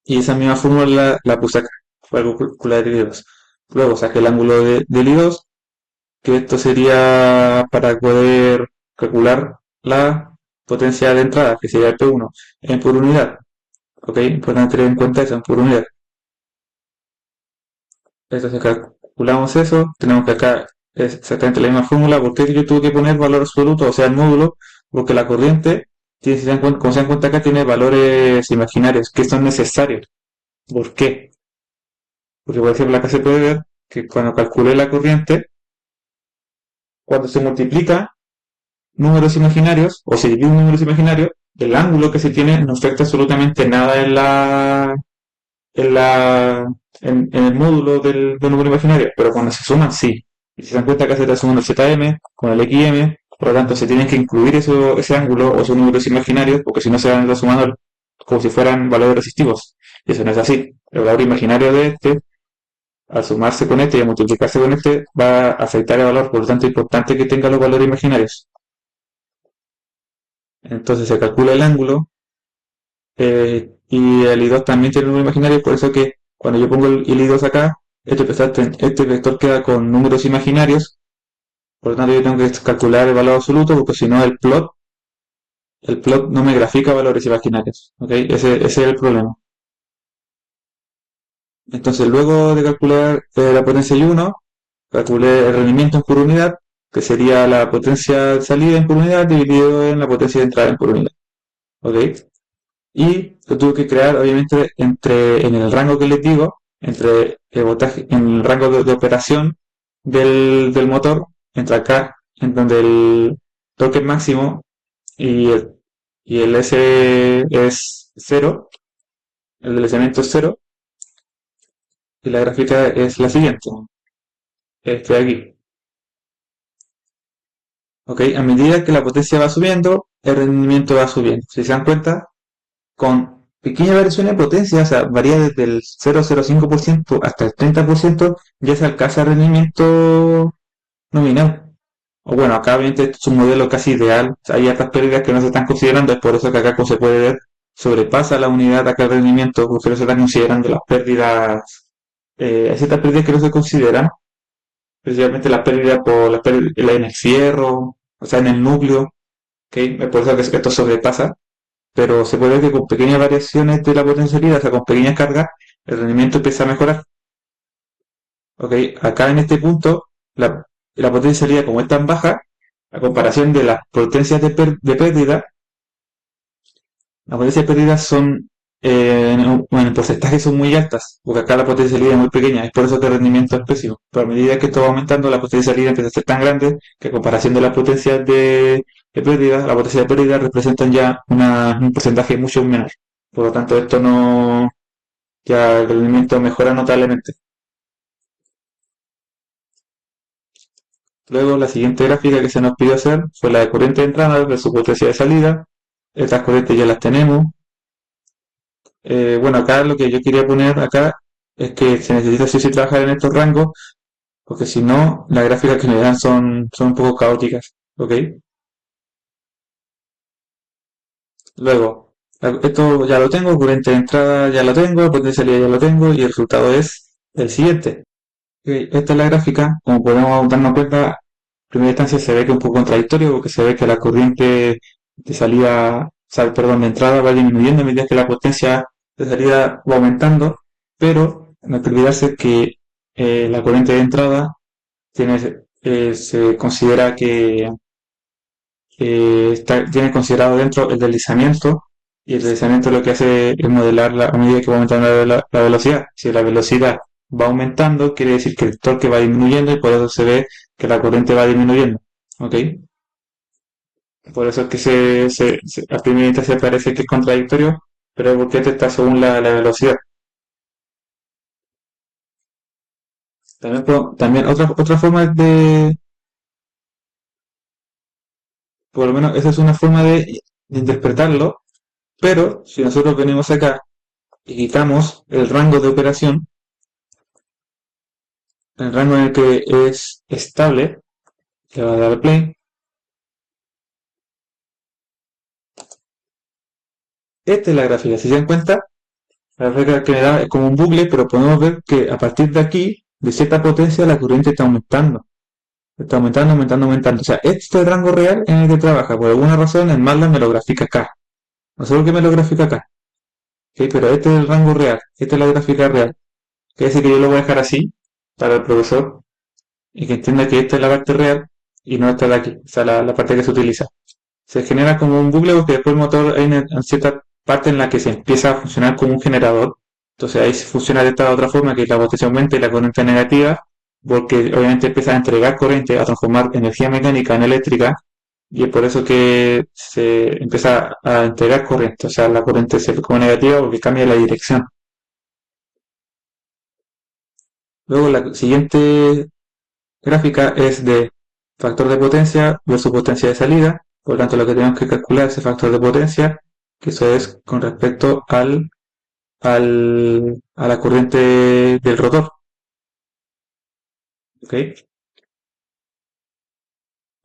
Y esa misma fórmula la puse acá para calcular el I2. Luego saqué el ángulo del I2, que esto sería para poder calcular la potencia de entrada, que sería P1 en por unidad. ¿Ok? Importante tener en cuenta eso en por unidad. Entonces calculamos eso, tenemos que acá es exactamente la misma fórmula. ¿Por qué yo tuve que poner valor absoluto, o sea, el módulo? Porque la corriente, si se dan cuenta, como se dan cuenta acá, tiene valores imaginarios que son necesarios. ¿Por qué? Porque por ejemplo acá se puede ver que cuando calculé la corriente, cuando se multiplica números imaginarios, o se divide números imaginarios, el ángulo que se tiene no afecta absolutamente nada en, la, en el módulo del número imaginario, pero cuando se suman, sí. Y si se dan cuenta que se está sumando el ZM con el XM, por lo tanto se tienen que incluir ese ángulo o esos números imaginarios, porque si no se van a estar sumando como si fueran valores resistivos. Y eso no es así. El valor imaginario de este, al sumarse con este y a multiplicarse con este, va a afectar el valor, por lo tanto es importante que tenga los valores imaginarios. Entonces se calcula el ángulo y el I2 también tiene un número imaginario, por eso que cuando yo pongo el I2 acá, este vector queda con números imaginarios, por lo tanto yo tengo que calcular el valor absoluto, porque si no el plot no me grafica valores imaginarios. ¿Okay? Ese es el problema. Entonces luego de calcular la potencia I1, calculé el rendimiento en por unidad, que sería la potencia de salida en por unidad dividido en la potencia de entrada en por unidad. ¿Ok? Y lo tuve que crear obviamente en el rango que les digo, entre el voltaje, en el rango de operación del motor, entre acá, en donde el torque es máximo y el S es cero, el del cemento es cero, Y la gráfica es la siguiente, este de aquí. ¿Ok? A medida que la potencia va subiendo, el rendimiento va subiendo. Si se dan cuenta, con pequeñas variaciones de potencia, o sea, varía desde el 0,05% hasta el 30%, ya se alcanza el rendimiento nominal. O bueno, acá obviamente este es un modelo casi ideal, o sea, hay otras pérdidas que no se están considerando, es por eso que acá, como se puede ver, sobrepasa la unidad acá el rendimiento, porque no se están considerando las pérdidas, hay ciertas pérdidas que no se consideran, principalmente las pérdidas por las pérdidas en el fierro, o sea, en el núcleo, ¿okay? Es por eso que esto sobrepasa, pero se puede ver que con pequeñas variaciones de la potencialidad, o sea, con pequeñas cargas, el rendimiento empieza a mejorar. ¿Ok? Acá en este punto, la potencialidad como es tan baja, a comparación de las potencias de pérdida, las potencias de pérdida son, en porcentaje son muy altas, porque acá la potencialidad es muy pequeña, es por eso que el rendimiento es pésimo. Pero a medida que esto va aumentando, la potencialidad empieza a ser tan grande que a comparación de las potencias de pérdida, las potencias de pérdida representan ya un porcentaje mucho menor. Por lo tanto, esto no, ya el rendimiento mejora notablemente. Luego, la siguiente gráfica que se nos pidió hacer fue la de corriente de entrada versus potencia de salida. Estas corrientes ya las tenemos. Bueno, acá lo que yo quería poner acá es que se necesita sí o sí trabajar en estos rangos, porque si no, las gráficas que me dan son un poco caóticas. ¿Ok? Luego, esto ya lo tengo, corriente de entrada ya lo tengo, potencia de salida ya lo tengo, y el resultado es el siguiente. Ok, esta es la gráfica, como podemos darnos cuenta, en primera instancia se ve que es un poco contradictorio porque se ve que la corriente de salida, o sea, perdón, de entrada va disminuyendo a medida que la potencia de salida va aumentando, pero no hay que olvidarse que la corriente de entrada se considera que tiene considerado dentro el deslizamiento, y el deslizamiento lo que hace es modelar a medida que va aumentando la velocidad. Si la velocidad va aumentando, quiere decir que el torque va disminuyendo y por eso se ve que la corriente va disminuyendo. ¿Ok? Por eso es que a primera instancia parece que es contradictorio, pero es porque este está según la velocidad. También otra forma por lo menos esa es una forma de interpretarlo, pero si nosotros venimos acá y quitamos el rango de operación, el rango en el que es estable, le va a dar play. Esta es la gráfica. Si se dan cuenta, la gráfica que me da es como un bucle, pero podemos ver que a partir de aquí, de cierta potencia, la corriente está aumentando. Está aumentando, aumentando, aumentando. O sea, este es el rango real en el que trabaja. Por alguna razón, el MATLAB me lo grafica acá. No sé por qué me lo grafica acá. ¿Okay? Pero este es el rango real. Esta es la gráfica real. Quiere decir que yo lo voy a dejar así para el profesor y que entienda que esta es la parte real y no esta de aquí. O sea, la parte que se utiliza. Se genera como un bucle porque después el motor hay una cierta parte en la que se empieza a funcionar como un generador. Entonces ahí se funciona de esta otra forma, que la potencia aumenta y la corriente negativa, porque obviamente empieza a entregar corriente, a transformar energía mecánica en eléctrica, y es por eso que se empieza a entregar corriente. O sea, la corriente se ve como negativa porque cambia la dirección. Luego la siguiente gráfica es de factor de potencia versus potencia de salida. Por lo tanto, lo que tenemos que calcular es el factor de potencia, que eso es con respecto a la corriente del rotor. ¿Ok?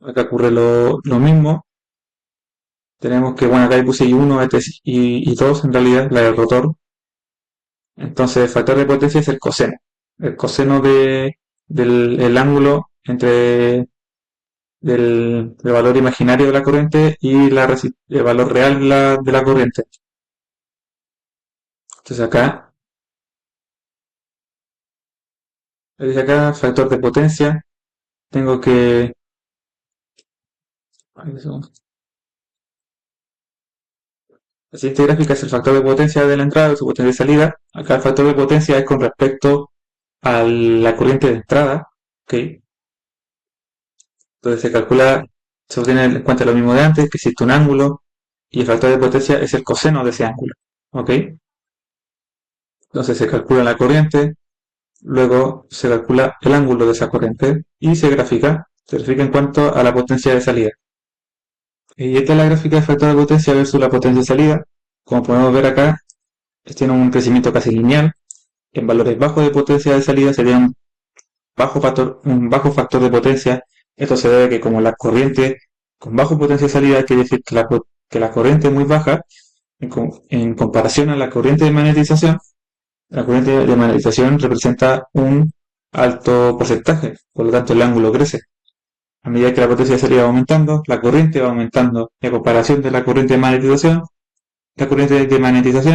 Acá ocurre lo mismo. Tenemos que, bueno, acá puse I1 y 2 en realidad, la del rotor. Entonces, el factor de potencia es el coseno. El coseno del ángulo entre del valor imaginario de la corriente y el valor real de la corriente. Entonces acá, factor de potencia, tengo que... La siguiente gráfica es el factor de potencia de la entrada y su potencia de salida. Acá el factor de potencia es con respecto a la corriente de entrada. ¿Ok? Entonces se obtiene en cuenta lo mismo de antes, que existe un ángulo, y el factor de potencia es el coseno de ese ángulo. ¿Ok? Entonces se calcula la corriente, Luego se calcula el ángulo de esa corriente y se grafica en cuanto a la potencia de salida. Y esta es la gráfica de factor de potencia versus la potencia de salida. Como podemos ver acá, tiene un crecimiento casi lineal. En valores bajos de potencia de salida sería un bajo factor de potencia. Esto se debe a que como la corriente con bajo potencia de salida quiere decir que la corriente es muy baja en comparación a la corriente de magnetización. La corriente de magnetización representa un alto porcentaje, por lo tanto el ángulo crece. A medida que la potencia de salida va aumentando, la corriente va aumentando. Y a comparación de la corriente de magnetización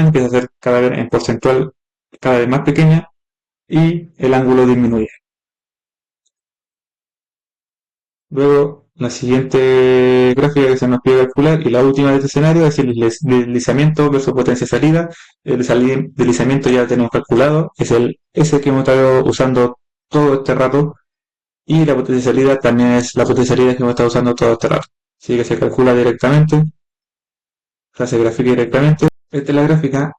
empieza a ser cada vez en porcentual cada vez más pequeña y el ángulo disminuye. Luego, la siguiente gráfica que se nos pide calcular y la última de este escenario es el deslizamiento versus potencia de salida. El deslizamiento ya lo tenemos calculado, es el S que hemos estado usando todo este rato y la potencia de salida también es la potencia de salida que hemos estado usando todo este rato. Así que se calcula directamente, o sea, se grafica directamente. Esta es la gráfica.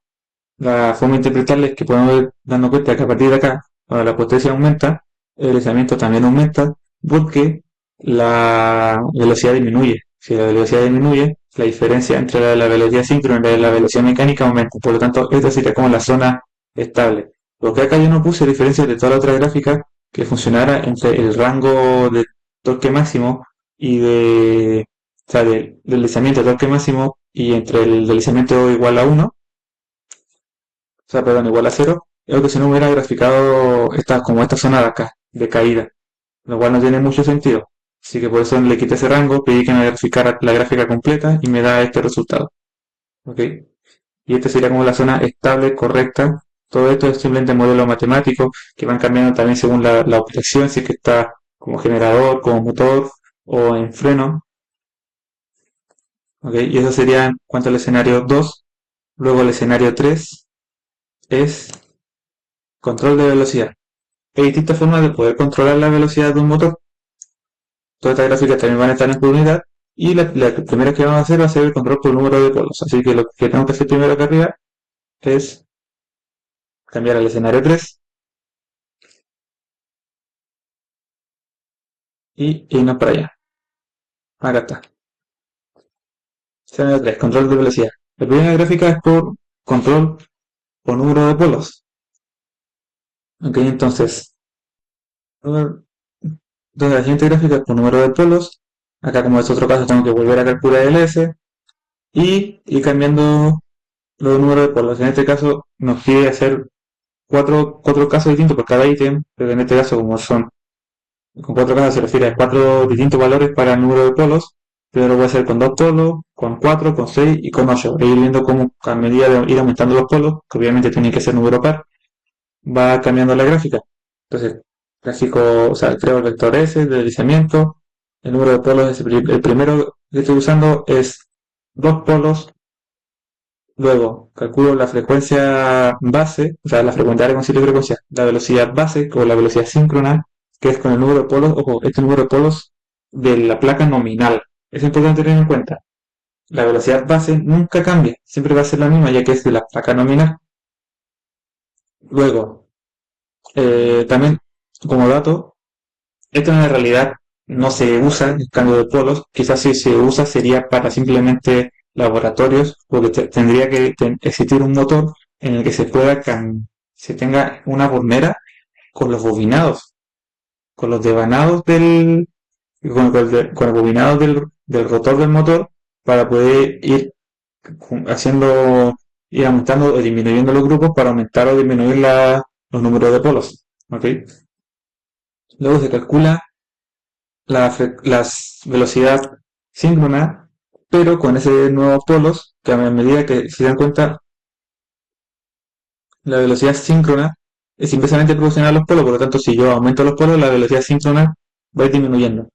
La forma de interpretarla es que podemos ir dando cuenta que a partir de acá, cuando la potencia aumenta, el deslizamiento también aumenta porque la velocidad disminuye. Si la velocidad disminuye, la diferencia entre la velocidad síncrona y la velocidad mecánica aumenta. Por lo tanto, esta sería como la zona estable. Lo que acá yo no puse, a diferencia de toda la otra gráfica, que funcionara entre el rango de torque máximo y o sea, del deslizamiento de torque máximo y entre el deslizamiento igual a uno, o sea, perdón, igual a cero, es que si no hubiera graficado como esta zona de acá, de caída, lo cual no tiene mucho sentido. Así que por eso le quité ese rango, pedí que me graficara la gráfica completa y me da este resultado. ¿Ok? Y este sería como la zona estable, correcta. Todo esto es simplemente modelos matemáticos que van cambiando también según la operación, si es que está como generador, como motor o en freno. ¿Ok? Y eso sería en cuanto al escenario 2. Luego el escenario 3 es control de velocidad. Hay distintas formas de poder controlar la velocidad de un motor. Todas estas gráficas también van a estar en por unidad. Y la primera que vamos a hacer va a ser el control por número de polos. Así que lo que tengo que hacer primero acá arriba es cambiar al escenario 3 y irnos para allá. Acá está. Escenario 3, control de velocidad. La primera gráfica es por control por número de polos. Ok, entonces la siguiente gráfica es por número de polos. Acá como es otro caso tengo que volver a calcular el S y ir cambiando los números de polos. En este caso nos pide hacer cuatro casos distintos por cada ítem, pero en este caso como son con cuatro casos se refiere a cuatro distintos valores para el número de polos. Primero lo voy a hacer con dos polos, con cuatro, con seis y con ocho. E ir viendo cómo a medida de ir aumentando los polos, que obviamente tienen que ser número par, va cambiando la gráfica. Entonces, gráfico, o sea, creo el vector S de deslizamiento. El número de polos es el primero que estoy usando es dos polos. Luego calculo la frecuencia base, o sea, la frecuencia con ciclo de frecuencia, la velocidad base o la velocidad síncrona, que es con el número de polos, ojo, este número de polos de la placa nominal. Es importante tener en cuenta. La velocidad base nunca cambia, siempre va a ser la misma, ya que es de la placa nominal. Luego, también como dato, esto en la realidad no se usa el cambio de polos, quizás si se usa sería para simplemente laboratorios, porque tendría que existir un motor en el que se tenga una bornera con los bobinados, con los devanados con el bobinado del rotor del motor para poder ir haciendo, ir aumentando o disminuyendo los grupos para aumentar o disminuir los números de polos. ¿Ok? Luego se calcula la velocidad síncrona, pero con ese nuevo polos, que a medida que se dan cuenta, la velocidad síncrona es inversamente proporcional a los polos, por lo tanto, si yo aumento los polos, la velocidad síncrona va a ir disminuyendo.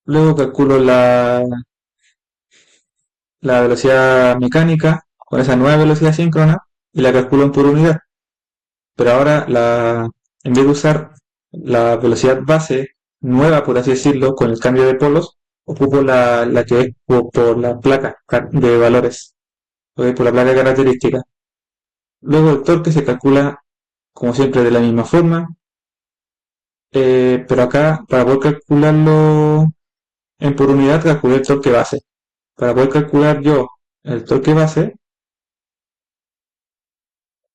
Luego calculo la velocidad mecánica con esa nueva velocidad síncrona y la calculo en por unidad. Pero ahora, en vez de usar la velocidad base nueva, por así decirlo, con el cambio de polos, ocupo la que es por la placa de valores, ¿ok? Por la placa de características. Luego el torque se calcula, como siempre, de la misma forma, pero acá, para poder calcularlo por unidad, calculé el torque base. Para poder calcular yo el torque base,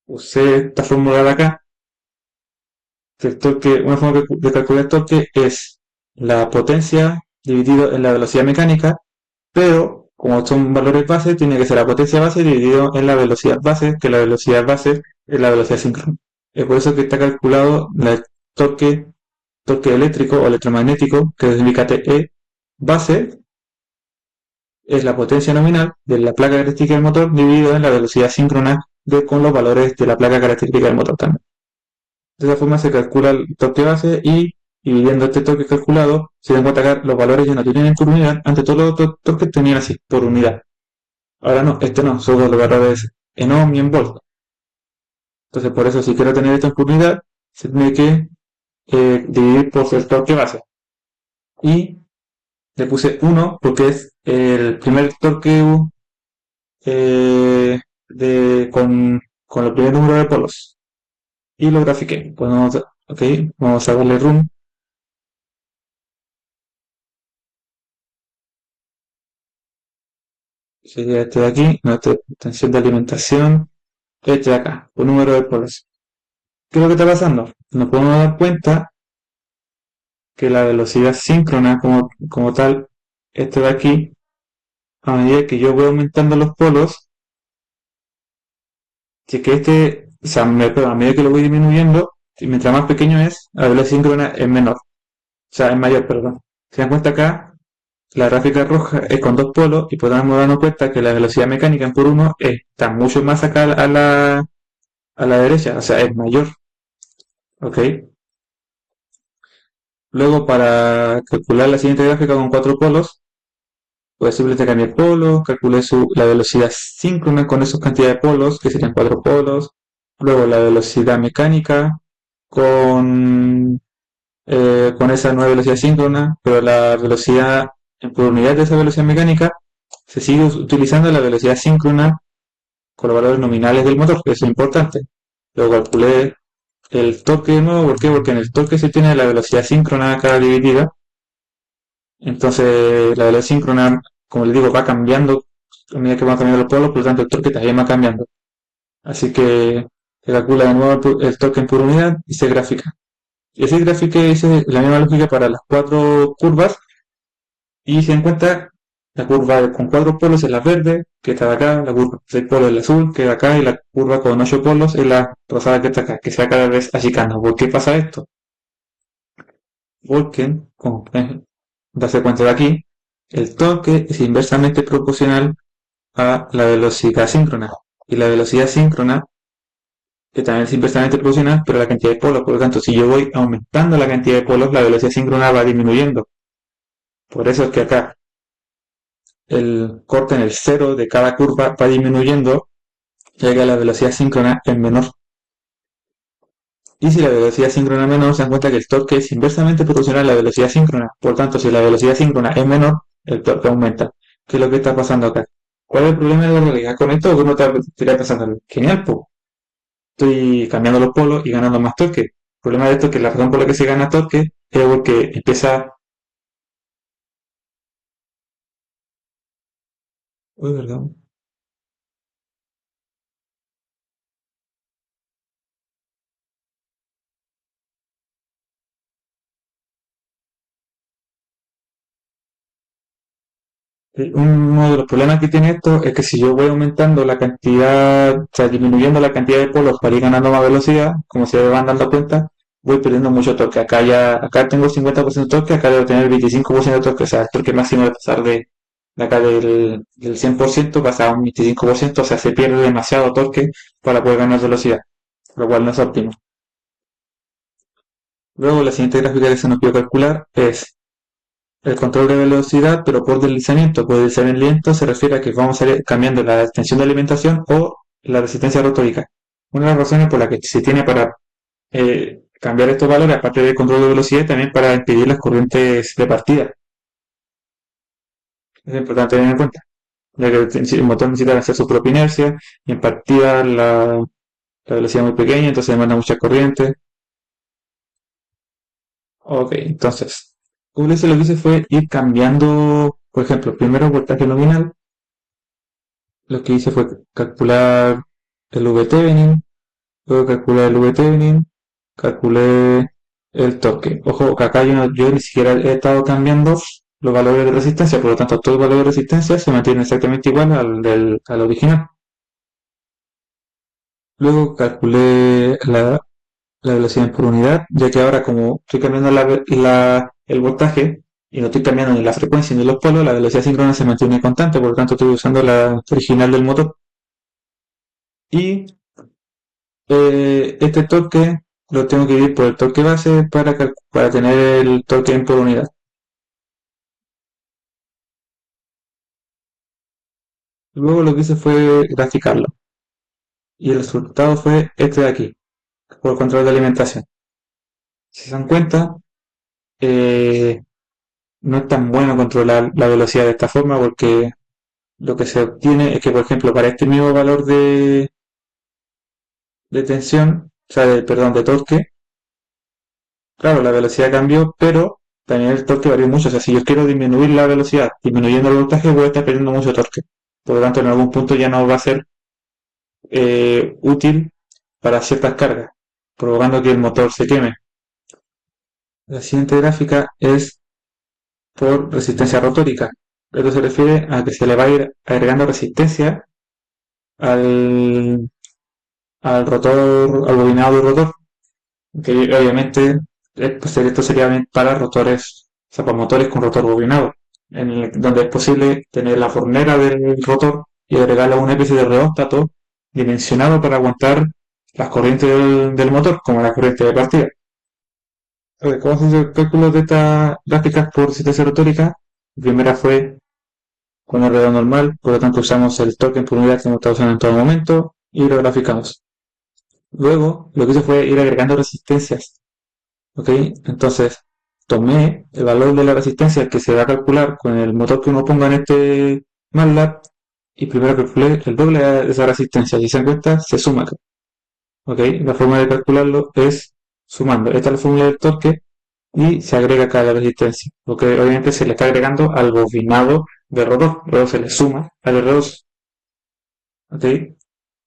usé esta fórmula de acá, que el torque, una forma de calcular el torque es la potencia dividido en la velocidad mecánica, pero como son valores base, tiene que ser la potencia base dividido en la velocidad base, que la velocidad base es la velocidad síncrona. Es por eso que está calculado el torque, torque eléctrico o electromagnético, que significa TE, base es la potencia nominal de la placa característica del motor dividido en la velocidad síncrona con los valores de la placa característica del motor también. De esa forma se calcula el torque base y dividiendo este torque calculado, se dan cuenta que los valores ya no tienen por unidad, antes todos los otros torques tenían así, por unidad. Ahora no, este no, solo los valores en ohm y en volt. Entonces por eso si quiero tener esto en por unidad, se tiene que dividir por el torque base. Y le puse 1 porque es el primer torque con el primer número de polos. Y lo grafiqué. Pues vamos a darle run. Sería este de aquí, nuestra tensión de alimentación, este de acá, un número de polos. ¿Qué es lo que está pasando? Nos podemos dar cuenta que la velocidad síncrona como tal, este de aquí, a medida que yo voy aumentando los polos, si es que o sea, a medida que lo voy disminuyendo, mientras más pequeño es, la velocidad síncrona es menor, o sea, es mayor, perdón. Se dan cuenta acá, la gráfica roja es con dos polos y podemos darnos cuenta que la velocidad mecánica en por uno está mucho más acá a la derecha, o sea, es mayor, ¿ok? Luego, para calcular la siguiente gráfica con cuatro polos, pues simplemente cambiar polos, calculé la velocidad síncrona con esa cantidad de polos, que serían cuatro polos. Luego la velocidad mecánica con esa nueva velocidad síncrona, pero la velocidad por unidad de esa velocidad mecánica se sigue utilizando la velocidad síncrona con los valores nominales del motor, que eso es importante. Luego calculé el torque de nuevo, ¿por qué? Porque en el torque se tiene la velocidad síncrona acá dividida. Entonces la velocidad síncrona, como les digo, va cambiando a medida que van cambiando los polos, por lo tanto el torque también va cambiando. Así que se calcula de nuevo el torque en por unidad y se grafica. Y así grafique hice la misma lógica para las cuatro curvas y se encuentra la curva con cuatro polos es la verde, que está de acá, la curva con seis polos es la azul, que de acá, y la curva con ocho polos es la rosada que está acá, que se va cada vez achicando. ¿Por qué pasa esto? Porque, como pueden darse cuenta de aquí, el torque es inversamente proporcional a la velocidad síncrona. Y la velocidad síncrona, que también es inversamente proporcional, pero a la cantidad de polos. Por lo tanto, si yo voy aumentando la cantidad de polos, la velocidad síncrona va disminuyendo. Por eso es que acá el corte en el cero de cada curva va disminuyendo, ya que la velocidad síncrona es menor. Y si la velocidad síncrona es menor, se dan cuenta que el torque es inversamente proporcional a la velocidad síncrona. Por tanto, si la velocidad síncrona es menor, el torque aumenta. ¿Qué es lo que está pasando acá? ¿Cuál es el problema de la realidad con esto? ¿Cómo estaría pasando? Genial, pues. Estoy cambiando los polos y ganando más torque. El problema de esto es que la razón por la que se gana torque es porque empieza... Uy, ¿verdad? Uno de los problemas que tiene esto es que si yo voy aumentando la cantidad, o sea, disminuyendo la cantidad de polos para ir ganando más velocidad, como se van dando cuenta, voy perdiendo mucho torque. Acá tengo 50% de torque, acá debo tener 25% de torque, o sea, el torque máximo de pasar de acá del 100% pasa a un 25%, o sea, se pierde demasiado torque para poder ganar velocidad, lo cual no es óptimo. Luego, la siguiente gráfica que se nos pide calcular es el control de velocidad, pero por deslizamiento. Por deslizamiento se refiere a que vamos a ir cambiando la extensión de alimentación o la resistencia rotórica. Una de las razones por las que se tiene para cambiar estos valores, aparte del control de velocidad, también para impedir las corrientes de partida. Es importante tener en cuenta, ya que el motor necesita hacer su propia inercia y en partida la velocidad es muy pequeña, entonces demanda mucha corriente. Ok, entonces, VLC lo que hice fue ir cambiando, por ejemplo, primero voltaje nominal, lo que hice fue calcular el V-Thevenin, luego calculé el V-Thevenin, calculé el torque. Ojo, que acá yo ni siquiera he estado cambiando los valores de resistencia, por lo tanto, todo el valor de resistencia se mantiene exactamente igual al original. Luego calculé la velocidad por unidad, ya que ahora como estoy cambiando el voltaje y no estoy cambiando ni la frecuencia ni los polos, la velocidad síncrona se mantiene constante, por lo tanto estoy usando la original del motor. Y este torque lo tengo que dividir por el torque base para tener el torque en por unidad. Luego lo que hice fue graficarlo y el resultado fue este de aquí, por control de alimentación. Si se dan cuenta, eh, no es tan bueno controlar la velocidad de esta forma porque lo que se obtiene es que, por ejemplo, para este mismo valor de tensión, o sea, perdón, de torque, claro, la velocidad cambió, pero también el torque varió mucho. O sea, si yo quiero disminuir la velocidad, disminuyendo el voltaje, voy a estar perdiendo mucho torque. Por lo tanto, en algún punto ya no va a ser útil para ciertas cargas, provocando que el motor se queme. La siguiente gráfica es por resistencia rotórica. Esto se refiere a que se le va a ir agregando resistencia al, al rotor, al bobinado del rotor, que obviamente pues, esto sería para rotores, o sea, para motores con rotor bobinado, donde es posible tener la formera del rotor y agregarle una especie de reóstato dimensionado para aguantar las corrientes del motor, como la corriente de partida. Entonces, ¿cómo se hace el cálculo de estas gráficas por resistencia rotórica? La primera fue con el alrededor normal, por lo tanto usamos el torque por unidad que hemos estado usando en todo momento y lo graficamos. Luego, lo que hice fue ir agregando resistencias. ¿Ok? Entonces, tomé el valor de la resistencia que se va a calcular con el motor que uno ponga en este MATLAB y primero calculé el doble de esa resistencia. Si se dan cuenta, se suma. ¿Ok? La forma de calcularlo es sumando. Esta es la fórmula del torque y se agrega acá la resistencia. Porque obviamente se le está agregando al bobinado del rotor. Luego se le suma al R2. ¿Ok?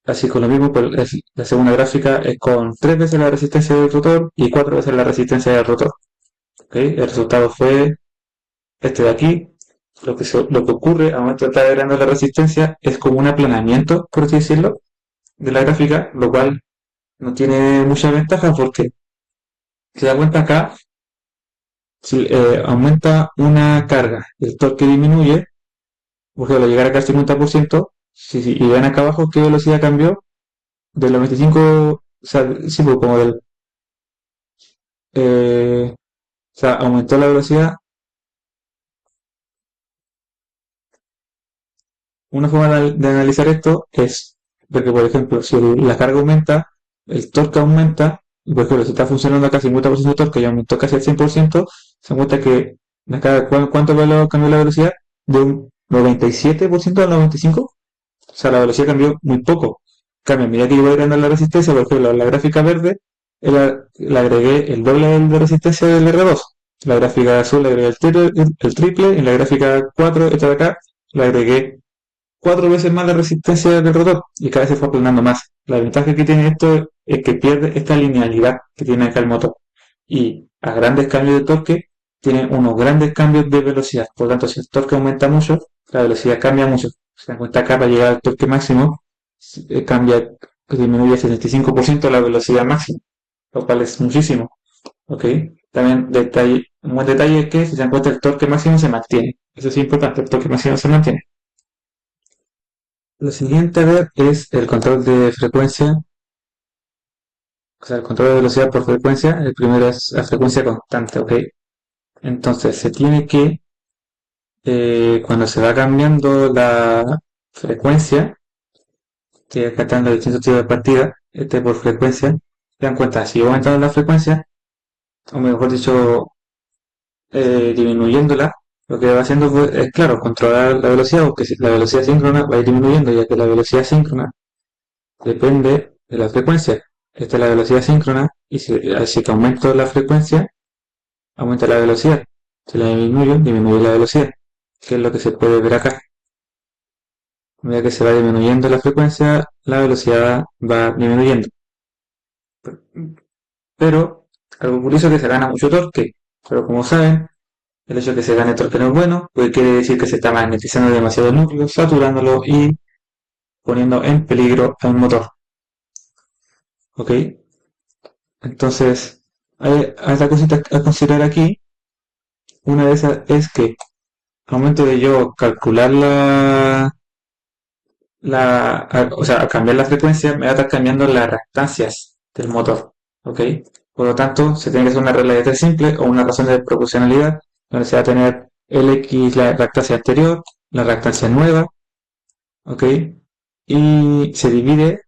Así con lo mismo, pues la segunda gráfica es con 3 veces la resistencia del rotor y 4 veces la resistencia del rotor. ¿Okay? El resultado fue este de aquí. Lo que ocurre al momento de estar agregando la resistencia es como un aplanamiento, por así decirlo, de la gráfica, lo cual no tiene mucha ventaja porque se da cuenta acá, si aumenta una carga, el torque disminuye, por ejemplo, llegar acá al 50%, y ven acá abajo qué velocidad cambió, de los 25, o sea, sí, pues como o sea, aumentó la velocidad. Una forma de analizar esto es de que, por ejemplo, si la carga aumenta, el torque aumenta, y por ejemplo, si está funcionando acá 50% de torque y aumentó casi al 100%, se muestra que ¿cuánto cambió la velocidad? De un 97% al 95%. O sea, la velocidad cambió muy poco. Cambia, a medida que yo voy agregando la resistencia, por ejemplo, la gráfica verde, le agregué el doble de resistencia del R2. La gráfica azul le agregué el triple, y en la gráfica 4, esta de acá, le agregué 4 veces más la resistencia del rotor y cada vez se fue aplanando más. La ventaja que tiene esto es que pierde esta linealidad que tiene acá el motor y a grandes cambios de torque tiene unos grandes cambios de velocidad. Por lo tanto, si el torque aumenta mucho, la velocidad cambia mucho. Se dan cuenta acá para llegar al torque máximo, cambia, disminuye el 75% la velocidad máxima, lo cual es muchísimo. ¿Ok? También un buen detalle es que si se dan cuenta el torque máximo se mantiene. Eso es importante, el torque máximo se mantiene. Lo siguiente a ver es el control de frecuencia, o sea, el control de velocidad por frecuencia. El primero es la frecuencia constante, ¿ok? Entonces se tiene que, cuando se va cambiando la frecuencia, que acá están los distintos tipos de partida, este por frecuencia, se dan cuenta, si va aumentando la frecuencia, o mejor dicho, disminuyéndola, lo que va haciendo es, claro, controlar la velocidad, porque si la velocidad síncrona va a ir disminuyendo, ya que la velocidad síncrona depende de la frecuencia. Esta es la velocidad síncrona y así que aumento la frecuencia, aumenta la velocidad. Si la disminuyo, disminuye la velocidad, que es lo que se puede ver acá. A medida que se va disminuyendo la frecuencia, la velocidad va disminuyendo. Pero algo curioso es que se gana mucho torque. Pero como saben, el hecho de que se gane torque no es bueno, porque quiere decir que se está magnetizando demasiado el núcleo, saturándolo y poniendo en peligro al motor. ¿Ok? Entonces, hay otra cosita a considerar aquí. Una de esas es que al momento de yo calcular o sea, al cambiar la frecuencia, me va a estar cambiando las reactancias del motor. ¿Ok? Por lo tanto, se tiene que hacer una regla de tres simple o una razón de proporcionalidad, donde se va a tener Lx la reactancia anterior, la reactancia nueva, ¿ok? Y se divide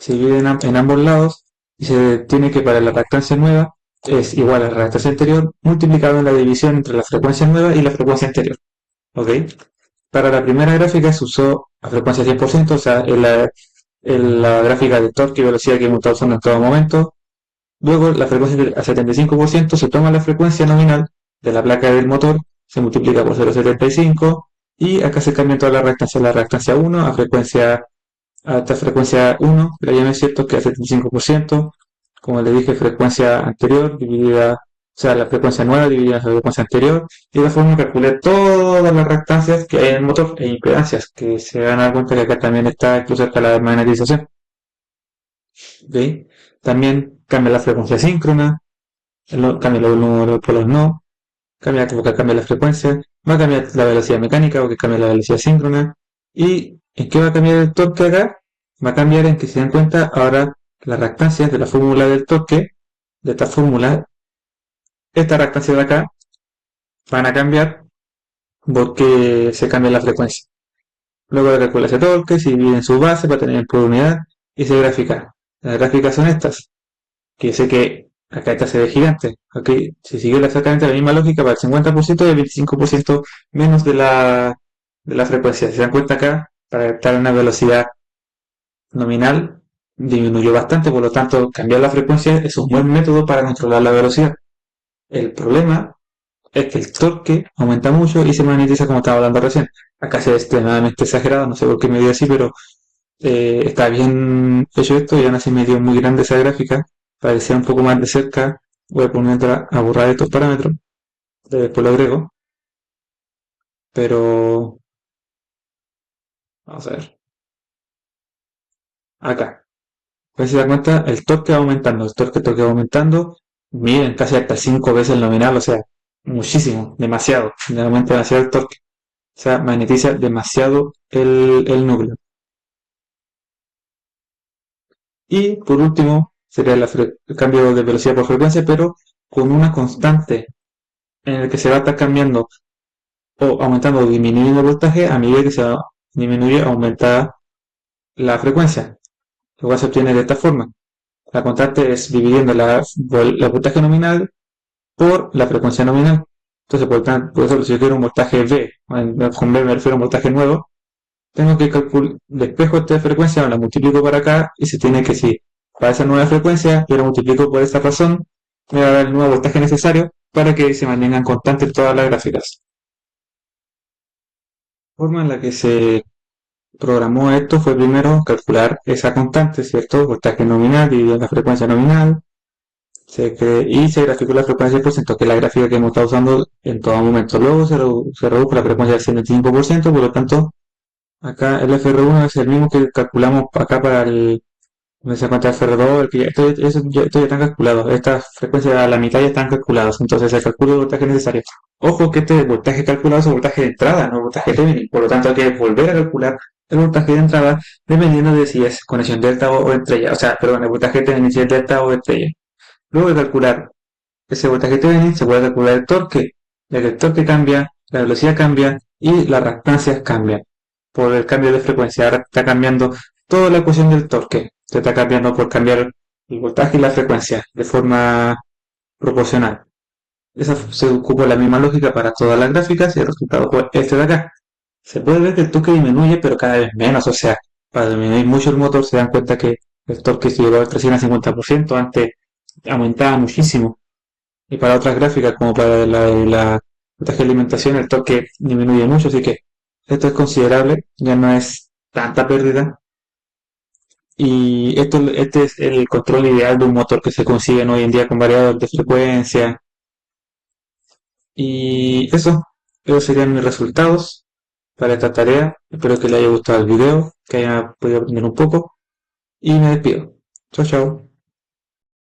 en ambos lados y se tiene que para la reactancia nueva es igual a la reactancia anterior multiplicado en la división entre la frecuencia nueva y la frecuencia anterior. ¿Ok? Para la primera gráfica se usó la frecuencia 100%, o sea, en la gráfica de torque y velocidad que hemos estado usando en todo momento. Luego la frecuencia a 75% se toma la frecuencia nominal de la placa del motor, se multiplica por 0,75 y acá se cambia toda la reactancia 1 a esta frecuencia 1, la llamé cierto que es 75%, como le dije, frecuencia anterior dividida, o sea, la frecuencia nueva dividida en la frecuencia anterior, y de esta forma calculé todas las reactancias que hay en el motor e impedancias, que se van a dar cuenta que acá también está incluso hasta la magnetización. ¿Okay? También cambia la frecuencia síncrona, cambia los números por los no, cambia la frecuencia, va a cambiar la velocidad mecánica porque cambia la velocidad síncrona. ¿Y en qué va a cambiar el torque acá? Va a cambiar en que se den cuenta ahora las reactancias de la fórmula del torque, de esta fórmula, esta reactancia de acá, van a cambiar porque se cambia la frecuencia. Luego de calcular ese torque, se divide en su base para tener por unidad y se grafica. Las gráficas son estas, que sé que acá esta se ve gigante. Aquí se siguió exactamente la misma lógica para el 50% y el 25% menos de la frecuencia. Si se dan cuenta acá, para estar a una velocidad nominal, disminuyó bastante, por lo tanto, cambiar la frecuencia es un buen método para controlar la velocidad. El problema es que el torque aumenta mucho y se magnetiza como estaba hablando recién. Acá se ve extremadamente exagerado, no sé por qué me dio así, pero está bien hecho esto y aún así me dio muy grande esa gráfica. Parecía un poco más de cerca. Voy a poner a borrar estos parámetros. Después lo agrego. Pero vamos a ver. Acá. Pues si se da cuenta, el torque va aumentando. El torque va aumentando. Miren, casi hasta 5 veces el nominal. O sea, muchísimo. Demasiado. Aumenta demasiado el torque. O sea, magnetiza demasiado el núcleo. Y por último, sería el cambio de velocidad por frecuencia, pero con una constante en el que se va a estar cambiando o aumentando o disminuyendo el voltaje a medida que se disminuye o aumenta la frecuencia. Lo cual se obtiene de esta forma. La constante es dividiendo el voltaje nominal por la frecuencia nominal. Entonces, por ejemplo, si yo quiero un voltaje V, con V me refiero a un voltaje nuevo, tengo que calcular, despejo esta frecuencia, la multiplico para acá y se tiene que, si para esa nueva frecuencia yo la multiplico por esta razón, me va a dar el nuevo voltaje necesario para que se mantengan constantes todas las gráficas. La forma en la que se programó esto fue primero calcular esa constante, ¿cierto? Voltaje nominal dividido en la frecuencia nominal, y se graficó la frecuencia por ciento, que es la gráfica que hemos estado usando en todo momento. Luego se redujo la frecuencia al 75%, por lo tanto, acá el FR1 es el mismo que calculamos acá para el, no se cuenta FR2, esto ya están calculados, estas frecuencias a la mitad ya están calculadas, entonces se calcula el voltaje necesario. Ojo que este voltaje calculado es el voltaje de entrada, no el voltaje de Thevenin, por lo tanto hay que volver a calcular el voltaje de entrada dependiendo de si es conexión delta o estrella, o sea, perdón, el voltaje de Thevenin si es delta o estrella. Luego de calcular ese voltaje Thevenin se puede calcular el torque, ya que el torque cambia, la velocidad cambia y las reactancias cambian por el cambio de frecuencia. Ahora está cambiando toda la ecuación del torque. Se está cambiando por cambiar el voltaje y la frecuencia de forma proporcional. Esa se ocupa la misma lógica para todas las gráficas y el resultado fue este de acá. Se puede ver que el torque disminuye, pero cada vez menos. O sea, para disminuir mucho el motor se dan cuenta que El torque se llegó a crecer al 50%, antes aumentaba muchísimo. Y para otras gráficas, como para la voltaje de alimentación, el torque disminuye mucho, así que esto es considerable, ya no es tanta pérdida. Y este es el control ideal de un motor que se consigue hoy en día con variadores de frecuencia. Y esos serían mis resultados para esta tarea. Espero que les haya gustado el video, que haya podido aprender un poco. Y me despido. Chao, chao.